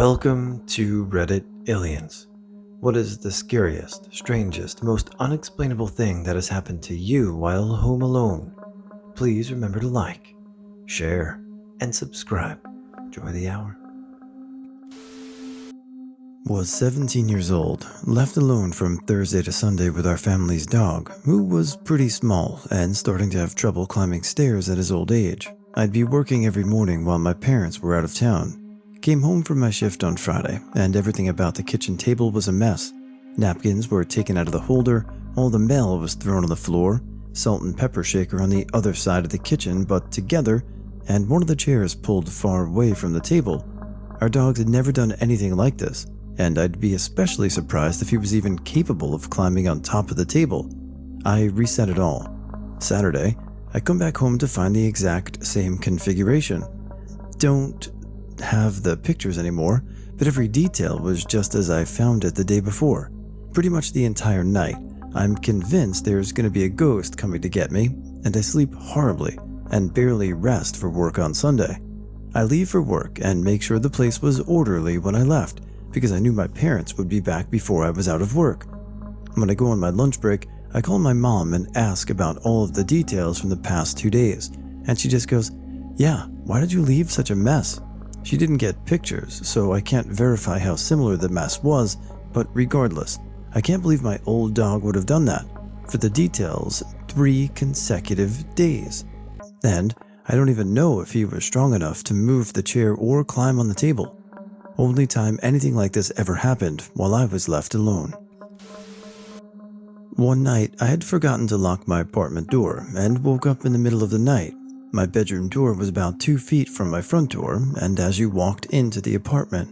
Welcome to Reddit Aliens. What is the scariest, strangest, most unexplainable thing that has happened to you while home alone? Please remember to like, share, and subscribe. Enjoy the hour. Was 17 years old, left alone from Thursday to Sunday with our family's dog, who was pretty small and starting to have trouble climbing stairs at his old age. I'd be working every morning while my parents were out of town. Came home from my shift on Friday, and everything about the kitchen table was a mess. Napkins were taken out of the holder, all the mail was thrown on the floor, salt and pepper shaker on the other side of the kitchen but together, and one of the chairs pulled far away from the table. Our dog had never done anything like this, and I'd be especially surprised if he was even capable of climbing on top of the table. I reset it all. Saturday, I come back home to find the exact same configuration. Don't have the pictures anymore, but every detail was just as I found it the day before. Pretty much the entire night, I'm convinced there's going to be a ghost coming to get me, and I sleep horribly and barely rest for work on Sunday. I leave for work and make sure the place was orderly when I left, because I knew my parents would be back before I was out of work. When I go on my lunch break, I call my mom and ask about all of the details from the past 2 days, and she just goes, "Yeah, why did you leave such a mess?" She didn't get pictures, so I can't verify how similar the mess was, but regardless, I can't believe my old dog would have done that. For the details, 3 consecutive days. And I don't even know if he was strong enough to move the chair or climb on the table. Only time anything like this ever happened while I was left alone. One night, I had forgotten to lock my apartment door and woke up in the middle of the night. My bedroom door was about 2 feet from my front door, and as you walked into the apartment.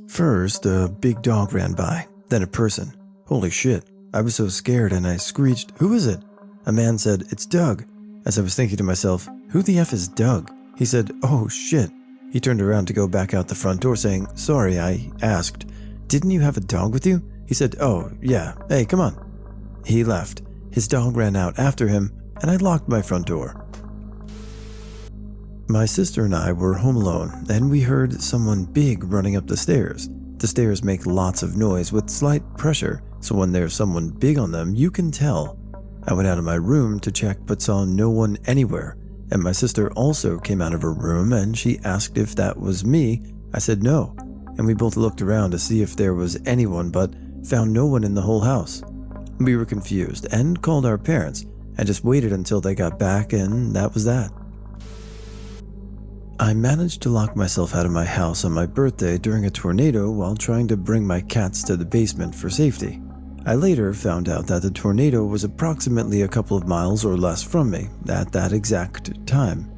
First, a big dog ran by, then a person. Holy shit, I was so scared and I screeched, "Who is it?" A man said, "It's Doug." As I was thinking to myself, who the F is Doug? He said, "Oh shit." He turned around to go back out the front door saying, "Sorry," I asked, "Didn't you have a dog with you?" He said, "Oh, yeah, hey, come on." He left. His dog ran out after him, and I locked my front door. My sister and I were home alone, and we heard someone big running up the stairs. The stairs make lots of noise with slight pressure, so when there's someone big on them, you can tell. I went out of my room to check but saw no one anywhere, and my sister also came out of her room and she asked if that was me. I said no, and we both looked around to see if there was anyone but found no one in the whole house. We were confused and called our parents and just waited until they got back, and that was that. I managed to lock myself out of my house on my birthday during a tornado while trying to bring my cats to the basement for safety. I later found out that the tornado was approximately a couple of miles or less from me at that exact time.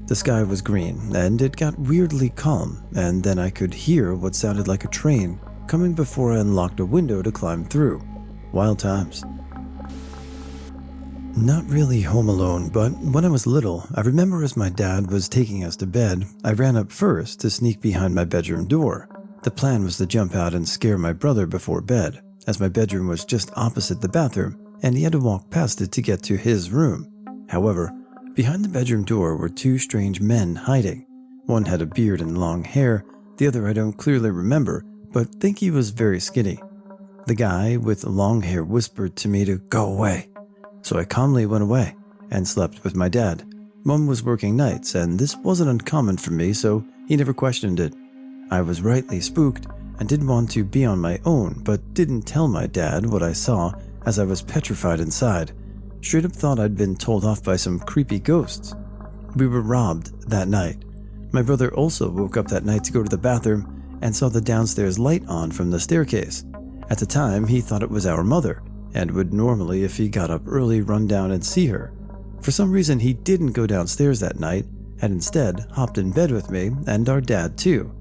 The sky was green and it got weirdly calm, and then I could hear what sounded like a train coming before I unlocked a window to climb through. Wild times. Not really home alone, but when I was little, I remember as my dad was taking us to bed, I ran up first to sneak behind my bedroom door. The plan was to jump out and scare my brother before bed, as my bedroom was just opposite the bathroom, and he had to walk past it to get to his room. However, behind the bedroom door were 2 strange men hiding. One had a beard and long hair, the other I don't clearly remember, but think he was very skinny. The guy with long hair whispered to me to go away. So I calmly went away and slept with my dad. Mom was working nights, and this wasn't uncommon for me, so he never questioned it. I was rightly spooked and didn't want to be on my own, but didn't tell my dad what I saw as I was petrified inside. Straight up thought I'd been told off by some creepy ghosts. We were robbed that night. My brother also woke up that night to go to the bathroom and saw the downstairs light on from the staircase. At the time, he thought it was our mother, and would normally, if he got up early, run down and see her. For some reason, he didn't go downstairs that night, and instead hopped in bed with me and our dad too.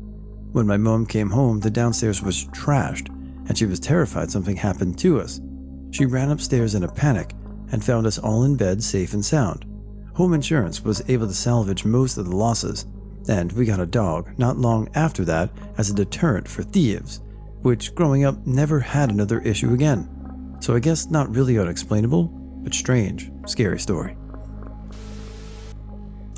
When my mom came home, the downstairs was trashed, and she was terrified something happened to us. She ran upstairs in a panic and found us all in bed safe and sound. Home insurance was able to salvage most of the losses, and we got a dog not long after that as a deterrent for thieves, which growing up never had another issue again. So I guess not really unexplainable, but strange, scary story.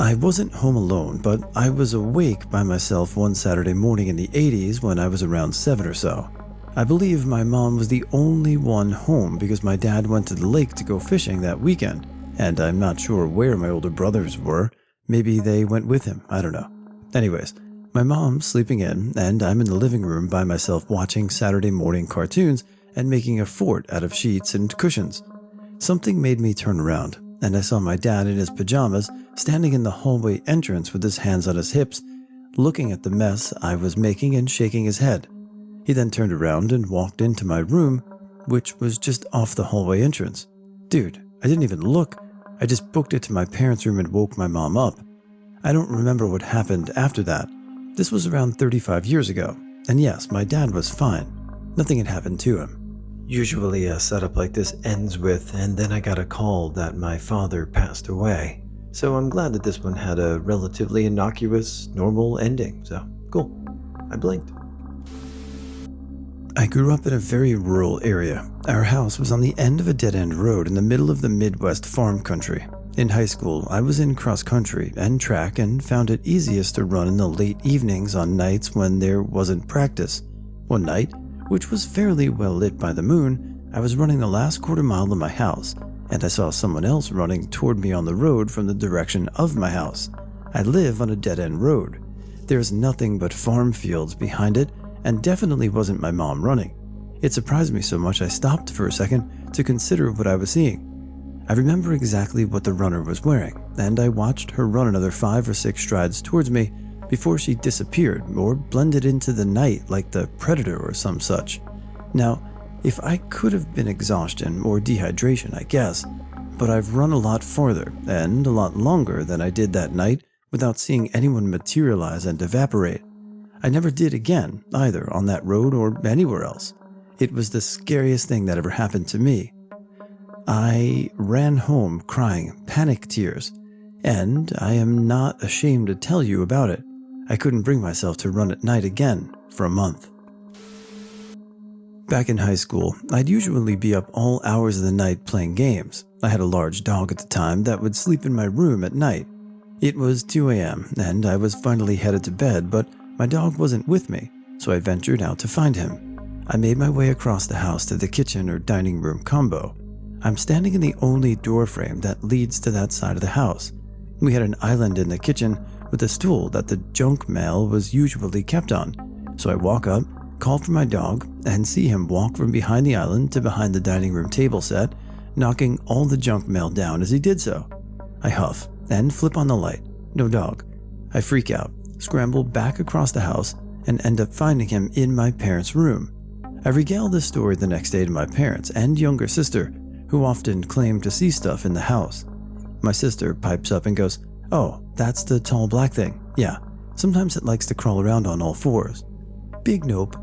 I wasn't home alone, but I was awake by myself one Saturday morning in the 80s when I was around 7 or so. I believe my mom was the only one home because my dad went to the lake to go fishing that weekend, and I'm not sure where my older brothers were. Maybe they went with him, I don't know. Anyways, my mom's sleeping in, and I'm in the living room by myself watching Saturday morning cartoons and making a fort out of sheets and cushions. Something made me turn around, and I saw my dad in his pajamas standing in the hallway entrance with his hands on his hips, looking at the mess I was making and shaking his head. He then turned around and walked into my room, which was just off the hallway entrance. Dude, I didn't even look. I just booked it to my parents' room and woke my mom up. I don't remember what happened after that. This was around 35 years ago, and yes, my dad was fine. Nothing had happened to him. Usually a setup like this ends with, and then I got a call that my father passed away. So I'm glad that this one had a relatively innocuous, normal ending, so cool. I blinked. I grew up in a very rural area. Our house was on the end of a dead-end road in the middle of the Midwest farm country. In high school, I was in cross-country and track and found it easiest to run in the late evenings on nights when there wasn't practice. One night, which was fairly well lit by the moon, I was running the last quarter mile of my house, and I saw someone else running toward me on the road from the direction of my house. I live on a dead-end road. There's nothing but farm fields behind it, and definitely wasn't my mom running. It surprised me so much I stopped for a second to consider what I was seeing. I remember exactly what the runner was wearing, and I watched her run another 5 or 6 strides towards me before she disappeared or blended into the night like the predator or some such. Now, if I could have been exhaustion or dehydration, I guess, but I've run a lot farther and a lot longer than I did that night without seeing anyone materialize and evaporate. I never did again, either on that road or anywhere else. It was the scariest thing that ever happened to me. I ran home crying panic tears, and I am not ashamed to tell you about it. I couldn't bring myself to run at night again for a month. Back in high school, I'd usually be up all hours of the night playing games. I had a large dog at the time that would sleep in my room at night. It was 2 a.m. and I was finally headed to bed, but my dog wasn't with me, so I ventured out to find him. I made my way across the house to the kitchen or dining room combo. I'm standing in the only doorframe that leads to that side of the house. We had an island in the kitchen with a stool that the junk mail was usually kept on, so I walk up, call for my dog, and see him walk from behind the island to behind the dining room table set, knocking all the junk mail down as he did so. I huff and flip on the light. No dog. I freak out, scramble back across the house, and end up finding him in my parents' room. I regale this story the next day to my parents and younger sister, who often claimed to see stuff in the house. My sister pipes up and goes, "Oh, that's the tall black thing. Yeah, sometimes it likes to crawl around on all fours." Big nope.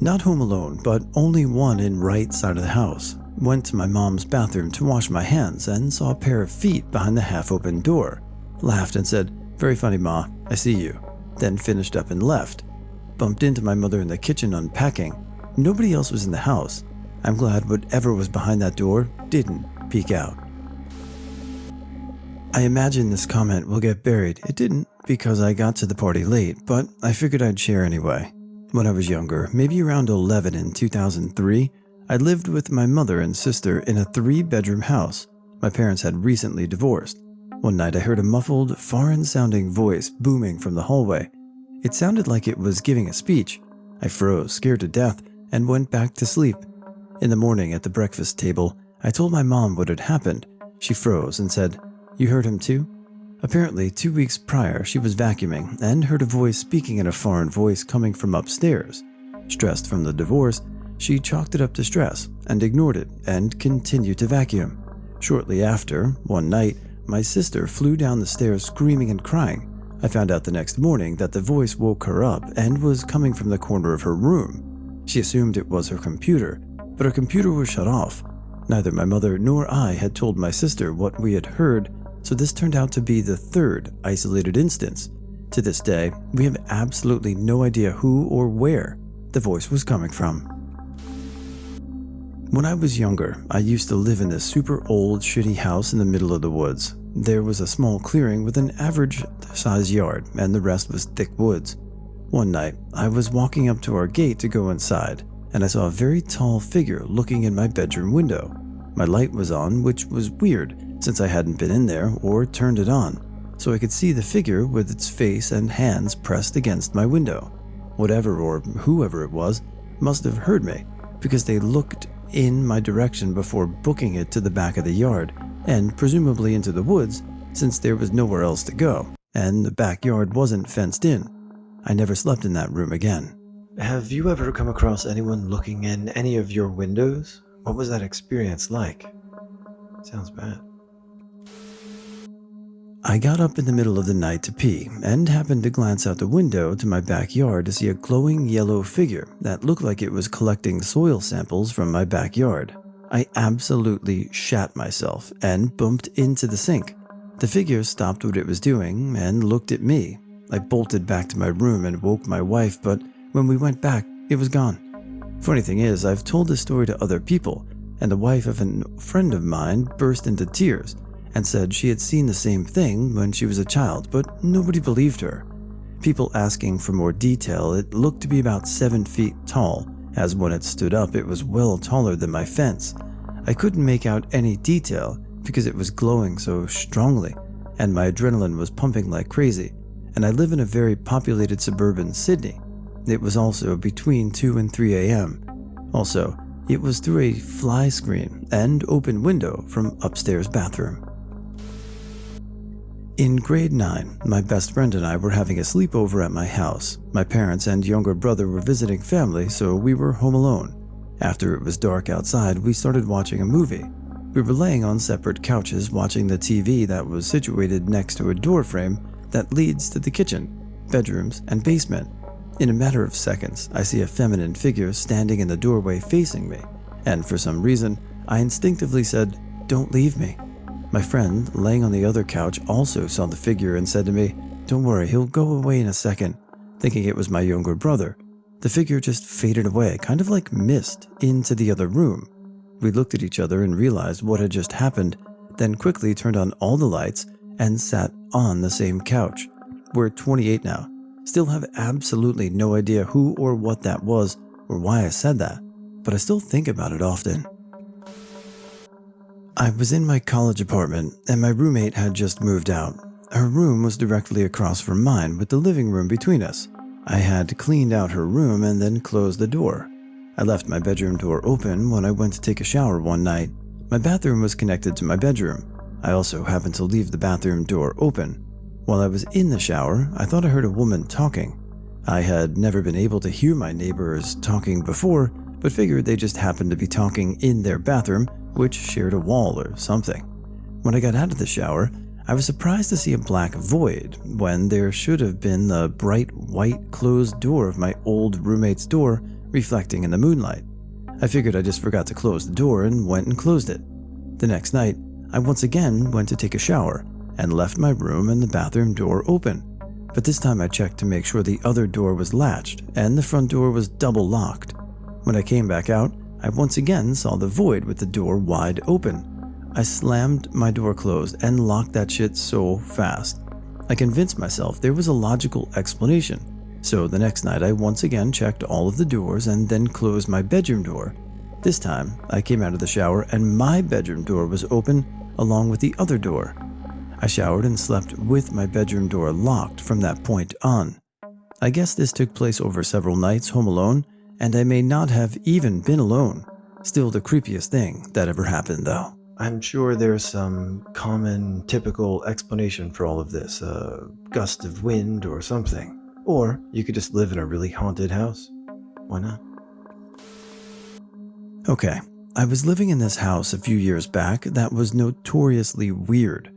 Not home alone, but only one in right side of the house. Went to my mom's bathroom to wash my hands and saw a pair of feet behind the half-open door. Laughed and said, "Very funny, Ma, I see you." Then finished up and left. Bumped into my mother in the kitchen unpacking. Nobody else was in the house. I'm glad whatever was behind that door didn't peek out. I imagine this comment will get buried. It didn't, because I got to the party late, but I figured I'd share anyway. When I was younger, maybe around 11 in 2003, I lived with my mother and sister in a 3-bedroom house. My parents had recently divorced. One night I heard a muffled, foreign-sounding voice booming from the hallway. It sounded like it was giving a speech. I froze, scared to death, and went back to sleep. In the morning at the breakfast table, I told my mom what had happened. She froze and said, "You heard him too?" Apparently, 2 weeks prior, she was vacuuming and heard a voice speaking in a foreign voice coming from upstairs. Stressed from the divorce, she chalked it up to stress and ignored it and continued to vacuum. Shortly after, one night, my sister flew down the stairs screaming and crying. I found out the next morning that the voice woke her up and was coming from the corner of her room. She assumed it was her computer, but her computer was shut off. Neither my mother nor I had told my sister what we had heard, so this turned out to be the 3rd isolated instance. To this day, we have absolutely no idea who or where the voice was coming from. When I was younger, I used to live in this super old, shitty house in the middle of the woods. There was a small clearing with an average-sized yard, and the rest was thick woods. One night, I was walking up to our gate to go inside, and I saw a very tall figure looking in my bedroom window. My light was on, which was weird since I hadn't been in there or turned it on, so I could see the figure with its face and hands pressed against my window. Whatever or whoever it was must have heard me, because they looked in my direction before booking it to the back of the yard and presumably into the woods, since there was nowhere else to go, and the backyard wasn't fenced in. I never slept in that room again. Have you ever come across anyone looking in any of your windows? What was that experience like? Sounds bad. I got up in the middle of the night to pee and happened to glance out the window to my backyard to see a glowing yellow figure that looked like it was collecting soil samples from my backyard. I absolutely shat myself and bumped into the sink. The figure stopped what it was doing and looked at me. I bolted back to my room and woke my wife, but when we went back, it was gone. Funny thing is, I've told this story to other people, and the wife of a friend of mine burst into tears and said she had seen the same thing when she was a child, but nobody believed her. People asking for more detail, it looked to be about 7 feet tall, as when it stood up it was well taller than my fence. I couldn't make out any detail because it was glowing so strongly, and my adrenaline was pumping like crazy, and I live in a very populated suburban Sydney. It was also between 2 and 3 a.m. Also, it was through a fly screen and open window from upstairs bathroom. In grade 9, my best friend and I were having a sleepover at my house. My parents and younger brother were visiting family, so we were home alone. After it was dark outside, we started watching a movie. We were laying on separate couches watching the TV that was situated next to a door frame that leads to the kitchen, bedrooms, and basement. In a matter of seconds, I see a feminine figure standing in the doorway facing me, and for some reason, I instinctively said, "Don't leave me." My friend, laying on the other couch, also saw the figure and said to me, "Don't worry, he'll go away in a second," thinking it was my younger brother. The figure just faded away, kind of like mist, into the other room. We looked at each other and realized what had just happened, then quickly turned on all the lights and sat on the same couch. We're 28 now. Still have absolutely no idea who or what that was or why I said that, but I still think about it often. I was in my college apartment and my roommate had just moved out. Her room was directly across from mine with the living room between us. I had cleaned out her room and then closed the door. I left my bedroom door open when I went to take a shower one night. My bathroom was connected to my bedroom. I also happened to leave the bathroom door open. While I was in the shower, I thought I heard a woman talking. I had never been able to hear my neighbors talking before, but figured they just happened to be talking in their bathroom, which shared a wall or something. When I got out of the shower, I was surprised to see a black void when there should have been the bright white closed door of my old roommate's door reflecting in the moonlight. I figured I just forgot to close the door and went and closed it. The next night, I once again went to take a shower and left my room and the bathroom door open. But this time I checked to make sure the other door was latched and the front door was double locked. When I came back out, I once again saw the void with the door wide open. I slammed my door closed and locked that shit so fast. I convinced myself there was a logical explanation. So the next night I once again checked all of the doors and then closed my bedroom door. This time I came out of the shower and my bedroom door was open along with the other door. I showered and slept with my bedroom door locked from that point on. I guess this took place over several nights home alone, and I may not have even been alone. Still the creepiest thing that ever happened though. I'm sure there's some common, typical explanation for all of this. A gust of wind or something. Or you could just live in a really haunted house. Why not? Okay, I was living in this house a few years back that was notoriously weird.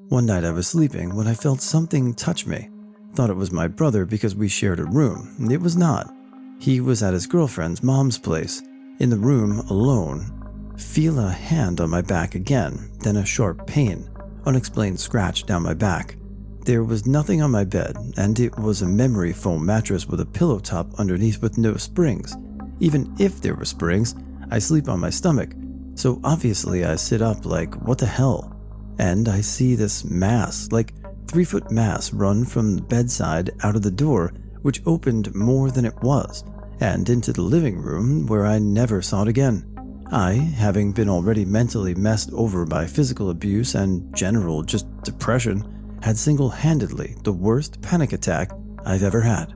One night I was sleeping when I felt something touch me. Thought it was my brother because we shared a room. It was not. He was at his girlfriend's mom's place, in the room alone. Feel a hand on my back again, then a sharp pain, unexplained scratch down my back. There was nothing on my bed, and it was a memory foam mattress with a pillow top underneath with no springs. Even if there were springs, I sleep on my stomach, so obviously I sit up like, what the hell? and I see this mass, like 3-foot mass, run from the bedside out of the door, which opened more than it was, and into the living room where I never saw it again. I, having been already mentally messed over by physical abuse and general just depression, had single-handedly the worst panic attack I've ever had.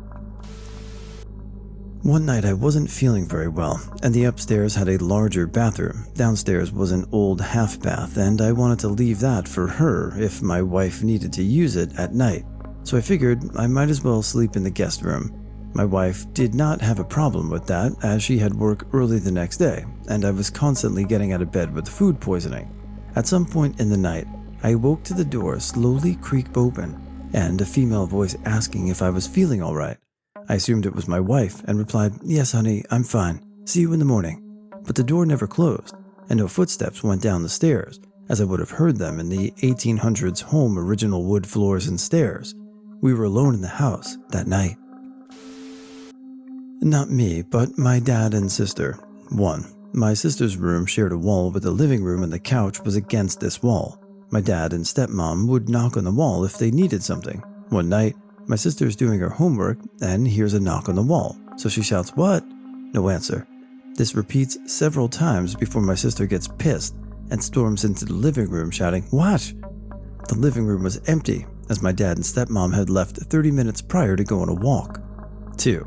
One night I wasn't feeling very well, and the upstairs had a larger bathroom. Downstairs was an old half bath, and I wanted to leave that for her if my wife needed to use it at night. So I figured I might as well sleep in the guest room. My wife did not have a problem with that, as she had work early the next day, and I was constantly getting out of bed with food poisoning. At some point in the night, I woke to the door slowly creak open, and a female voice asking if I was feeling alright. I assumed it was my wife and replied, "Yes, honey, I'm fine. See you in the morning." But the door never closed, and no footsteps went down the stairs, as I would have heard them in the 1800s home original wood floors and stairs. We were alone in the house that night. Not me, but my dad and sister. 1. My sister's room shared a wall with the living room, and the couch was against this wall. My dad and stepmom would knock on the wall if they needed something. One night, my sister's doing her homework and hears a knock on the wall, so she shouts, "What?" No answer. This repeats several times before my sister gets pissed and storms into the living room shouting, "What?" The living room was empty, as my dad and stepmom had left 30 minutes prior to go on a walk. 2.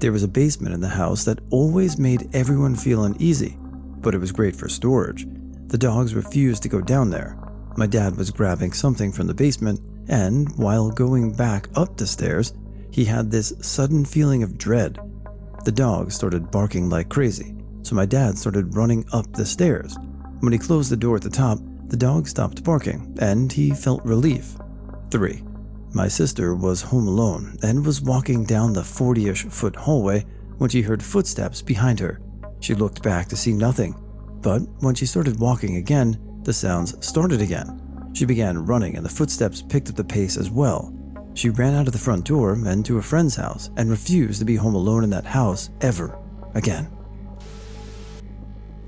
There was a basement in the house that always made everyone feel uneasy, but it was great for storage. The dogs refused to go down there. My dad was grabbing something from the basement, and while going back up the stairs, he had this sudden feeling of dread. The dogs started barking like crazy, so my dad started running up the stairs. When he closed the door at the top, the dog stopped barking, and he felt relief. 3. My sister was home alone and was walking down the 40-ish foot hallway when she heard footsteps behind her. She looked back to see nothing, but when she started walking again, the sounds started again. She began running and the footsteps picked up the pace as well. She ran out of the front door and to a friend's house and refused to be home alone in that house ever again.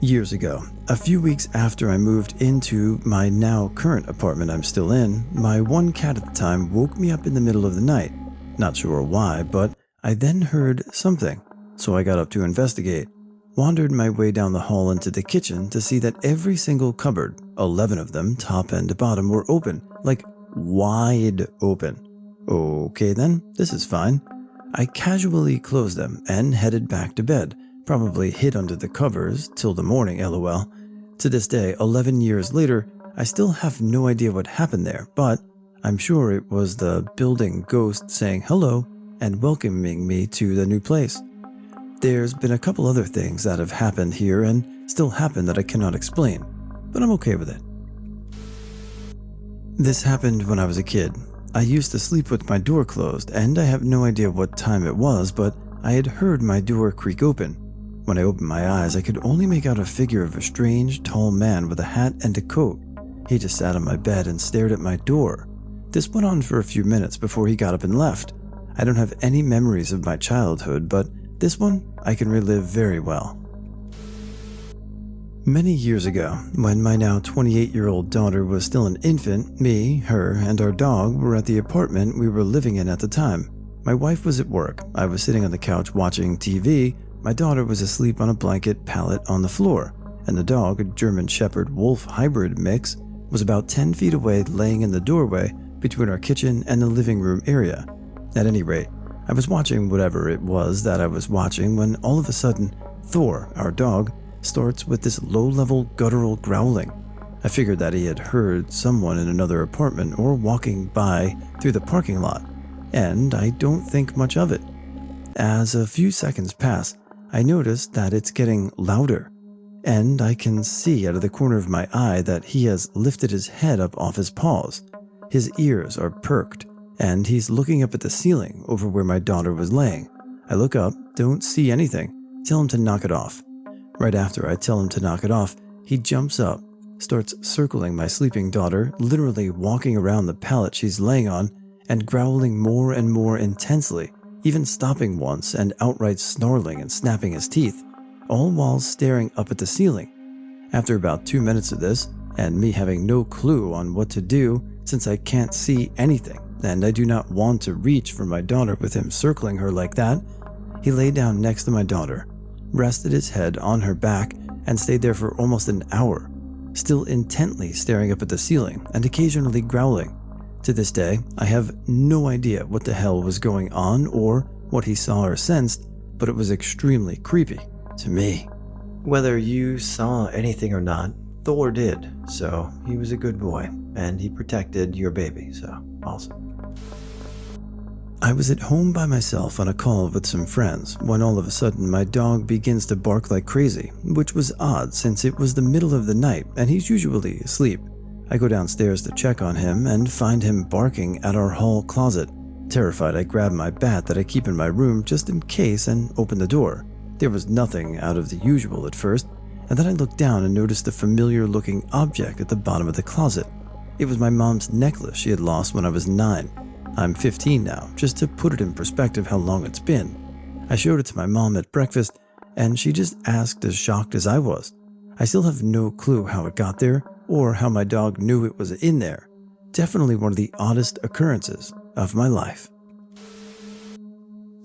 Years ago, a few weeks after I moved into my now current apartment I'm still in, my one cat at the time woke me up in the middle of the night. Not sure why, but I then heard something, so I got up to investigate. Wandered my way down the hall into the kitchen to see that every single cupboard, 11 of them, top and bottom, were open, like wide open. Okay then, this is fine. I casually closed them and headed back to bed, probably hid under the covers till the morning, lol. To this day, 11 years later, I still have no idea what happened there, but I'm sure it was the building ghost saying hello and welcoming me to the new place. There's been a couple other things that have happened here and still happen that I cannot explain, but I'm okay with it. This happened when I was a kid. I used to sleep with my door closed, and I have no idea what time it was, but I had heard my door creak open. When I opened my eyes, I could only make out a figure of a strange, tall man with a hat and a coat. He just sat on my bed and stared at my door. This went on for a few minutes before he got up and left. I don't have any memories of my childhood, but this one I can relive very well. Many years ago, when my now 28-year-old daughter was still an infant, me, her, and our dog were at the apartment we were living in at the time. My wife was at work, I was sitting on the couch watching TV, my daughter was asleep on a blanket pallet on the floor, and the dog, a German Shepherd Wolf hybrid mix, was about 10 feet away laying in the doorway between our kitchen and the living room area. At any rate, I was watching whatever it was that I was watching when all of a sudden, Thor, our dog, starts with this low-level guttural growling. I figured that he had heard someone in another apartment or walking by through the parking lot, and I don't think much of it. As a few seconds pass, I notice that it's getting louder, and I can see out of the corner of my eye that he has lifted his head up off his paws. His ears are perked, and he's looking up at the ceiling over where my daughter was laying. I look up, don't see anything, tell him to knock it off. Right after I tell him to knock it off, he jumps up, starts circling my sleeping daughter, literally walking around the pallet she's laying on, and growling more and more intensely, even stopping once and outright snarling and snapping his teeth, all while staring up at the ceiling. After about 2 minutes of this, and me having no clue on what to do since I can't see anything and I do not want to reach for my daughter with him circling her like that, he lay down next to my daughter, rested his head on her back, and stayed there for almost an hour, still intently staring up at the ceiling and occasionally growling. To this day, I have no idea what the hell was going on or what he saw or sensed, but it was extremely creepy to me. Whether you saw anything or not, Thor did, so he was a good boy, and he protected your baby, so awesome. I was at home by myself on a call with some friends when all of a sudden my dog begins to bark like crazy, which was odd since it was the middle of the night and he's usually asleep. I go downstairs to check on him and find him barking at our hall closet. Terrified, I grab my bat that I keep in my room just in case and open the door. There was nothing out of the usual at first, and then I looked down and noticed a familiar looking object at the bottom of the closet. It was my mom's necklace she had lost when I was 9. I'm 15 now, just to put it in perspective how long it's been. I showed it to my mom at breakfast, and she just asked as shocked as I was. I still have no clue how it got there, or how my dog knew it was in there. Definitely one of the oddest occurrences of my life.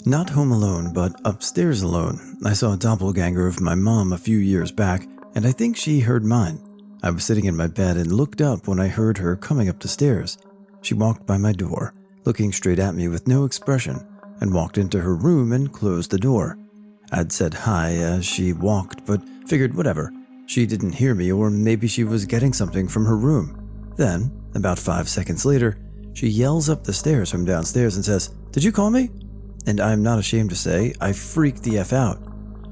Not home alone, but upstairs alone. I saw a doppelganger of my mom a few years back, and I think she heard mine. I was sitting in my bed and looked up when I heard her coming up the stairs. She walked by my door, looking straight at me with no expression, and walked into her room and closed the door. I'd said hi as she walked, but figured whatever. She didn't hear me, or maybe she was getting something from her room. Then, about 5 seconds later, she yells up the stairs from downstairs and says, "Did you call me?" And I'm not ashamed to say, I freaked the F out.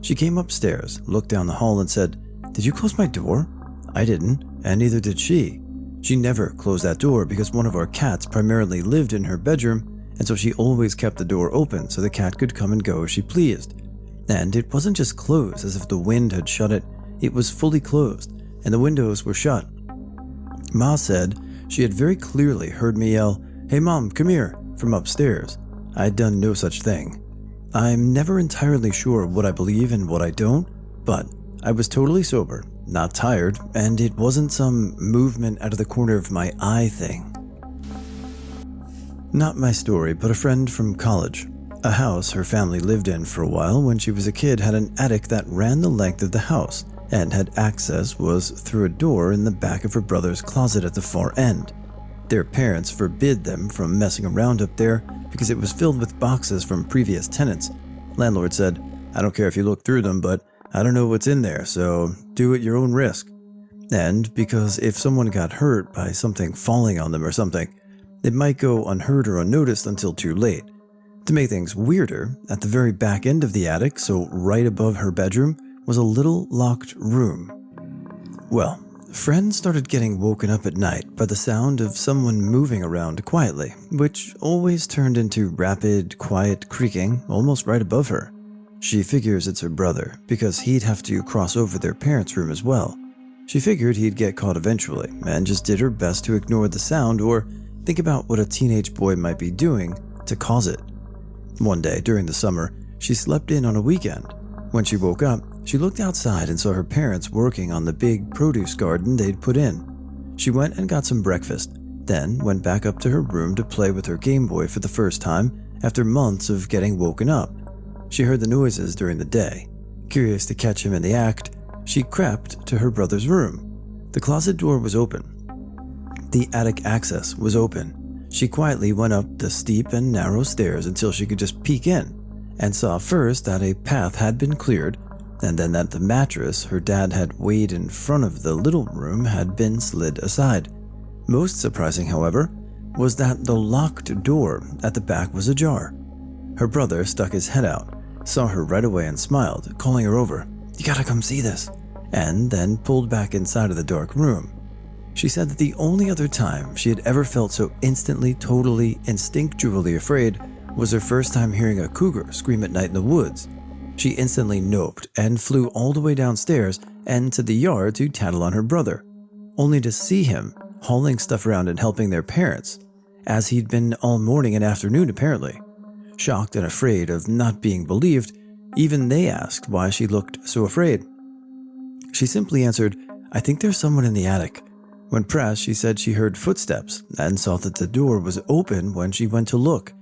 She came upstairs, looked down the hall and said, "Did you close my door?" I didn't, and neither did she. She never closed that door because one of our cats primarily lived in her bedroom, and so she always kept the door open so the cat could come and go as she pleased. And it wasn't just closed as if the wind had shut it, it was fully closed, and the windows were shut. Ma said she had very clearly heard me yell, "Hey mom, come here," from upstairs. I'd done no such thing. I'm never entirely sure what I believe and what I don't, but I was totally sober, not tired, and it wasn't some movement out of the corner of my eye thing. Not my story, but a friend from college. A house her family lived in for a while when she was a kid had an attic that ran the length of the house, and had access was through a door in the back of her brother's closet at the far end. Their parents forbid them from messing around up there because it was filled with boxes from previous tenants. Landlord said, "I don't care if you look through them, but I don't know what's in there, so do at your own risk." And because if someone got hurt by something falling on them or something, it might go unheard or unnoticed until too late. To make things weirder, at the very back end of the attic, so right above her bedroom, was a little locked room. Well, friends started getting woken up at night by the sound of someone moving around quietly, which always turned into rapid, quiet creaking almost right above her. She figures it's her brother, because he'd have to cross over their parents' room as well. She figured he'd get caught eventually, and just did her best to ignore the sound or think about what a teenage boy might be doing to cause it. One day during the summer, she slept in on a weekend. When she woke up, she looked outside and saw her parents working on the big produce garden they'd put in. She went and got some breakfast, then went back up to her room to play with her Game Boy for the first time after months of getting woken up. She heard the noises during the day. Curious to catch him in the act, she crept to her brother's room. The closet door was open. The attic access was open. She quietly went up the steep and narrow stairs until she could just peek in, and saw first that a path had been cleared, and then that the mattress her dad had weighed in front of the little room had been slid aside. Most surprising, however, was that the locked door at the back was ajar. Her brother stuck his head out, saw her right away and smiled, calling her over, "You gotta come see this," and then pulled back inside of the dark room. She said that the only other time she had ever felt so instantly, totally, instinctually afraid was her first time hearing a cougar scream at night in the woods. She instantly noped and flew all the way downstairs and to the yard to tattle on her brother, only to see him hauling stuff around and helping their parents, as he'd been all morning and afternoon apparently. Shocked and afraid of not being believed, even they asked why she looked so afraid. She simply answered, "I think there's someone in the attic. When pressed, she said she heard footsteps and saw that the door was open when she went to look.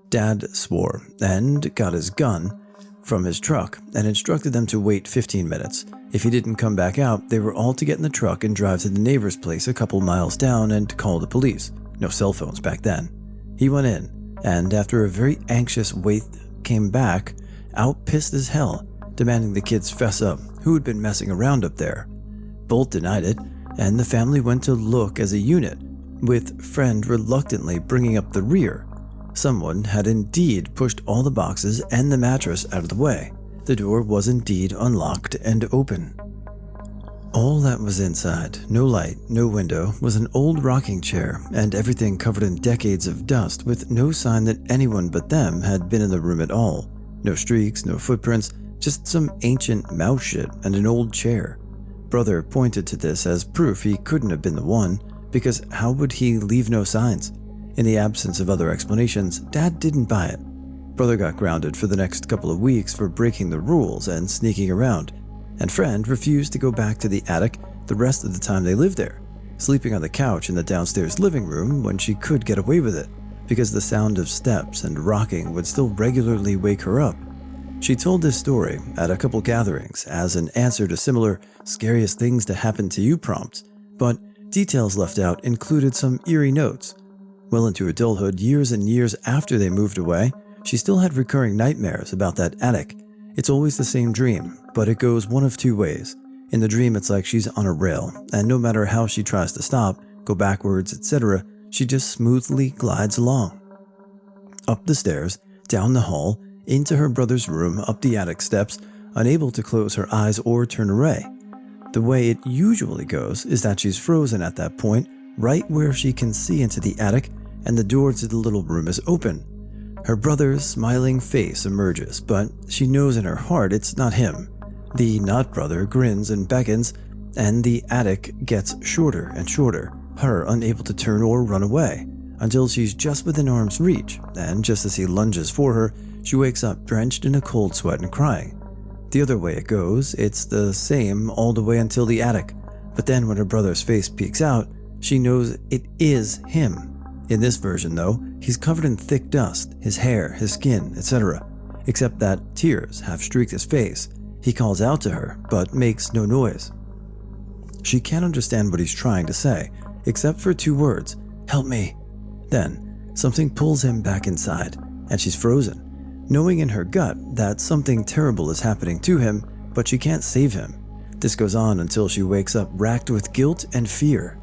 Dad swore and got his gun from his truck and instructed them to wait 15 minutes. If he didn't come back out, they were all to get in the truck and drive to the neighbor's place a couple miles down and call the police. No cell phones back then. He went in, and after a very anxious wait, came back, out pissed as hell, demanding the kids fess up who had been messing around up there. Both denied it, and the family went to look as a unit, with friend reluctantly bringing up the rear. Someone had indeed pushed all the boxes and the mattress out of the way. The door was indeed unlocked and open. All that was inside, no light, no window, was an old rocking chair and everything covered in decades of dust with no sign that anyone but them had been in the room at all. No streaks, no footprints, just some ancient mouse shit and an old chair. Brother pointed to this as proof he couldn't have been the one, because how would he leave no signs? In the absence of other explanations, Dad didn't buy it. Brother got grounded for the next couple of weeks for breaking the rules and sneaking around, and friend refused to go back to the attic the rest of the time they lived there, sleeping on the couch in the downstairs living room when she could get away with it, because the sound of steps and rocking would still regularly wake her up. She told this story at a couple gatherings as an answer to similar scariest things to happen to you prompts, but details left out included some eerie notes. Well into adulthood, years and years after they moved away, she still had recurring nightmares about that attic. It's always the same dream, but it goes one of two ways. In the dream, it's like she's on a rail, and no matter how she tries to stop, go backwards, etc., she just smoothly glides along. Up the stairs, down the hall, into her brother's room, up the attic steps, unable to close her eyes or turn away. The way it usually goes is that she's frozen at that point, right where she can see into the attic, and the door to the little room is open. Her brother's smiling face emerges, but she knows in her heart it's not him. The not brother grins and beckons, and the attic gets shorter and shorter, her unable to turn or run away, until she's just within arm's reach, and just as he lunges for her, she wakes up drenched in a cold sweat and crying. The other way it goes, it's the same all the way until the attic, but then when her brother's face peeks out, she knows it is him. In this version though, he's covered in thick dust, his hair, his skin, etc., except that tears have streaked his face. He calls out to her, but makes no noise. She can't understand what he's trying to say, except for two words, "Help me." Then, something pulls him back inside, and she's frozen, knowing in her gut that something terrible is happening to him, but she can't save him. This goes on until she wakes up racked with guilt and fear.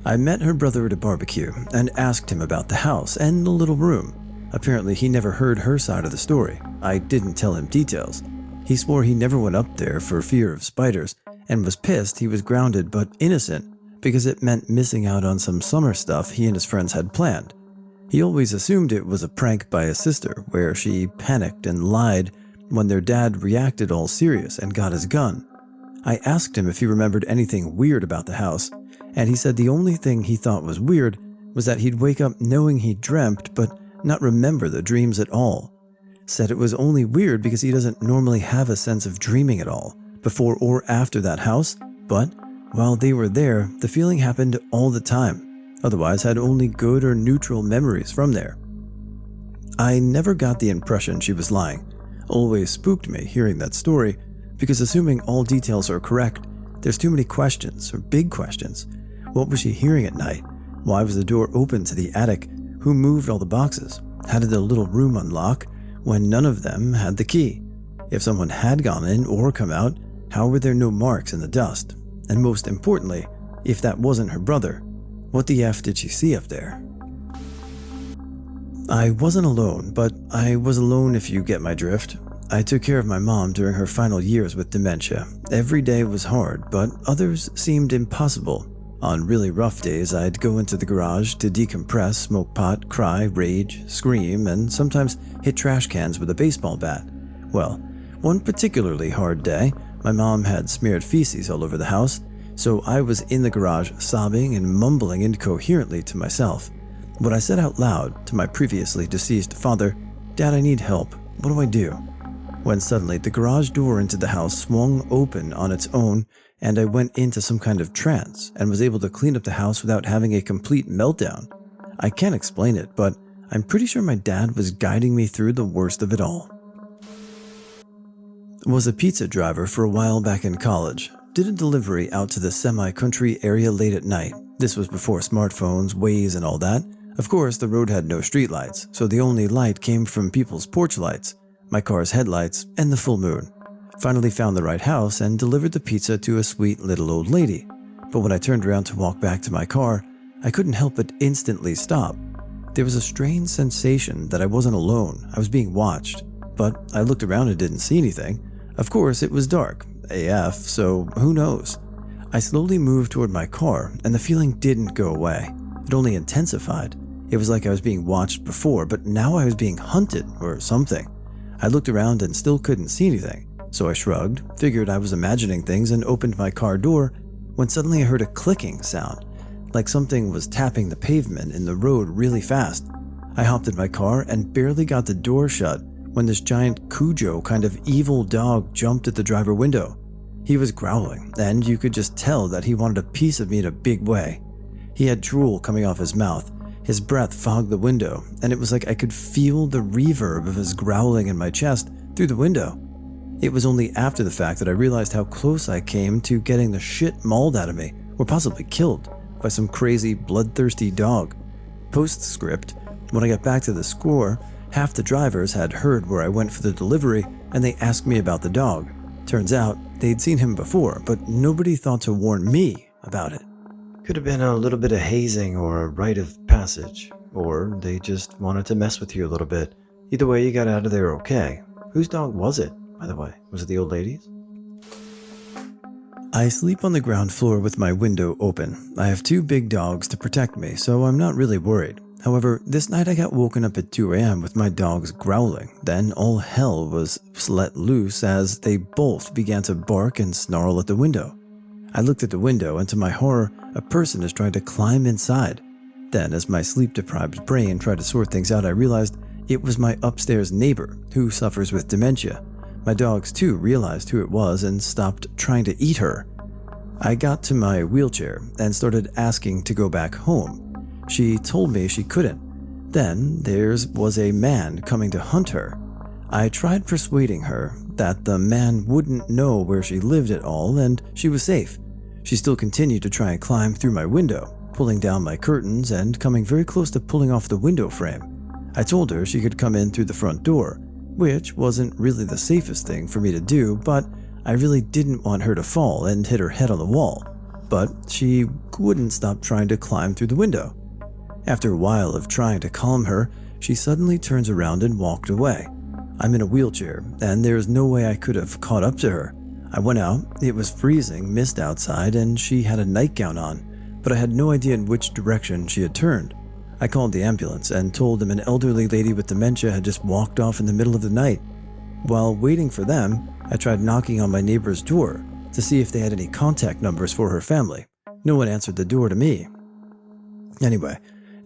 I met her brother at a barbecue and asked him about the house and the little room. Apparently he never heard her side of the story. I didn't tell him details. He swore he never went up there for fear of spiders and was pissed he was grounded but innocent because it meant missing out on some summer stuff he and his friends had planned. He always assumed it was a prank by his sister where she panicked and lied when their dad reacted all serious and got his gun. I asked him if he remembered anything weird about the house, and he said the only thing he thought was weird was that he'd wake up knowing he dreamt but not remember the dreams at all. Said it was only weird because he doesn't normally have a sense of dreaming at all, before or after that house, but while they were there, the feeling happened all the time, otherwise had only good or neutral memories from there. I never got the impression she was lying. Always spooked me hearing that story, because assuming all details are correct, there's too many questions, or big questions. What was she hearing at night? Why was the door open to the attic? Who moved all the boxes? How did the little room unlock when none of them had the key? If someone had gone in or come out, how were there no marks in the dust? And most importantly, if that wasn't her brother, what the F did she see up there? I wasn't alone, but I was alone if you get my drift. I took care of my mom during her final years with dementia. Every day was hard, but others seemed impossible. On really rough days, I'd go into the garage to decompress, smoke pot, cry, rage, scream, and sometimes hit trash cans with a baseball bat. Well, one particularly hard day, my mom had smeared feces all over the house, so I was in the garage sobbing and mumbling incoherently to myself. What I said out loud to my previously deceased father, "Dad, I need help. What do I do?" When suddenly the garage door into the house swung open on its own and I went into some kind of trance and was able to clean up the house without having a complete meltdown. I can't explain it, but I'm pretty sure my dad was guiding me through the worst of it all. Was a pizza driver for a while back in college. Did a delivery out to the semi-country area late at night. This was before smartphones, Waze, and all that. Of course, the road had no streetlights, so the only light came from people's porch lights, my car's headlights, and the full moon. Finally found the right house and delivered the pizza to a sweet little old lady. But when I turned around to walk back to my car, I couldn't help but instantly stop. There was a strange sensation that I wasn't alone, I was being watched. But I looked around and didn't see anything. Of course, it was dark, AF, so who knows? I slowly moved toward my car, and the feeling didn't go away. It only intensified. It was like I was being watched before, but now I was being hunted or something. I looked around and still couldn't see anything, so I shrugged, figured I was imagining things, and opened my car door when suddenly I heard a clicking sound, like something was tapping the pavement in the road really fast. I hopped in my car and barely got the door shut when this giant Cujo kind of evil dog jumped at the driver window. He was growling, and you could just tell that he wanted a piece of me in a big way. He had drool coming off his mouth, his breath fogged the window, and it was like I could feel the reverb of his growling in my chest through the window. It was only after the fact that I realized how close I came to getting the shit mauled out of me, or possibly killed, by some crazy bloodthirsty dog. Postscript, when I got back to the score, half the drivers had heard where I went for the delivery, and they asked me about the dog. Turns out, they'd seen him before, but nobody thought to warn me about it. Could have been a little bit of hazing or a rite of passage, or they just wanted to mess with you a little bit. Either way, you got out of there okay. Whose dog was it, by the way? Was it the old lady's? I sleep on the ground floor with my window open. I have 2 big dogs to protect me, so I'm not really worried. However, this night I got woken up at 2 a.m. with my dogs growling. Then all hell was let loose as they both began to bark and snarl at the window. I looked at the window and to my horror, a person is trying to climb inside. Then as my sleep-deprived brain tried to sort things out, I realized it was my upstairs neighbor who suffers with dementia. My dogs too realized who it was and stopped trying to eat her. I got to my wheelchair and started asking to go back home. She told me she couldn't. Then there was a man coming to hunt her. I tried persuading her that the man wouldn't know where she lived at all and she was safe. She still continued to try and climb through my window, pulling down my curtains and coming very close to pulling off the window frame. I told her she could come in through the front door, which wasn't really the safest thing for me to do, but I really didn't want her to fall and hit her head on the wall. But she wouldn't stop trying to climb through the window. After a while of trying to calm her, she suddenly turns around and walked away. I'm in a wheelchair, and there is no way I could have caught up to her. I went out, it was freezing, mist outside, and she had a nightgown on, but I had no idea in which direction she had turned. I called the ambulance and told them an elderly lady with dementia had just walked off in the middle of the night. While waiting for them, I tried knocking on my neighbor's door to see if they had any contact numbers for her family. No one answered the door to me. Anyway,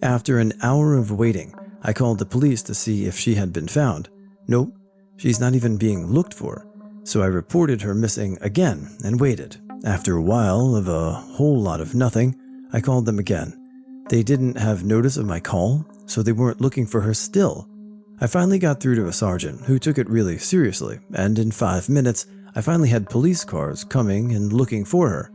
after an hour of waiting, I called the police to see if she had been found. Nope, she's not even being looked for. So I reported her missing again and waited. After a while of a whole lot of nothing, I called them again. They didn't have notice of my call, so they weren't looking for her still. I finally got through to a sergeant who took it really seriously, and in 5 minutes, I finally had police cars coming and looking for her.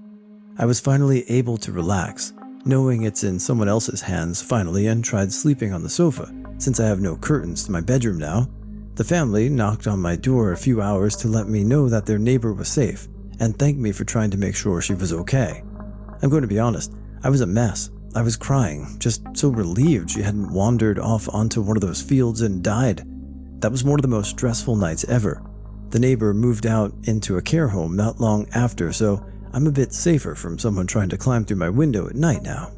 I was finally able to relax, knowing it's in someone else's hands finally, and tried sleeping on the sofa, since I have no curtains to my bedroom now. The family knocked on my door a few hours to let me know that their neighbor was safe, and thanked me for trying to make sure she was okay. I'm going to be honest, I was a mess. I was crying, just so relieved she hadn't wandered off onto one of those fields and died. That was one of the most stressful nights ever. The neighbor moved out into a care home not long after, so I'm a bit safer from someone trying to climb through my window at night now.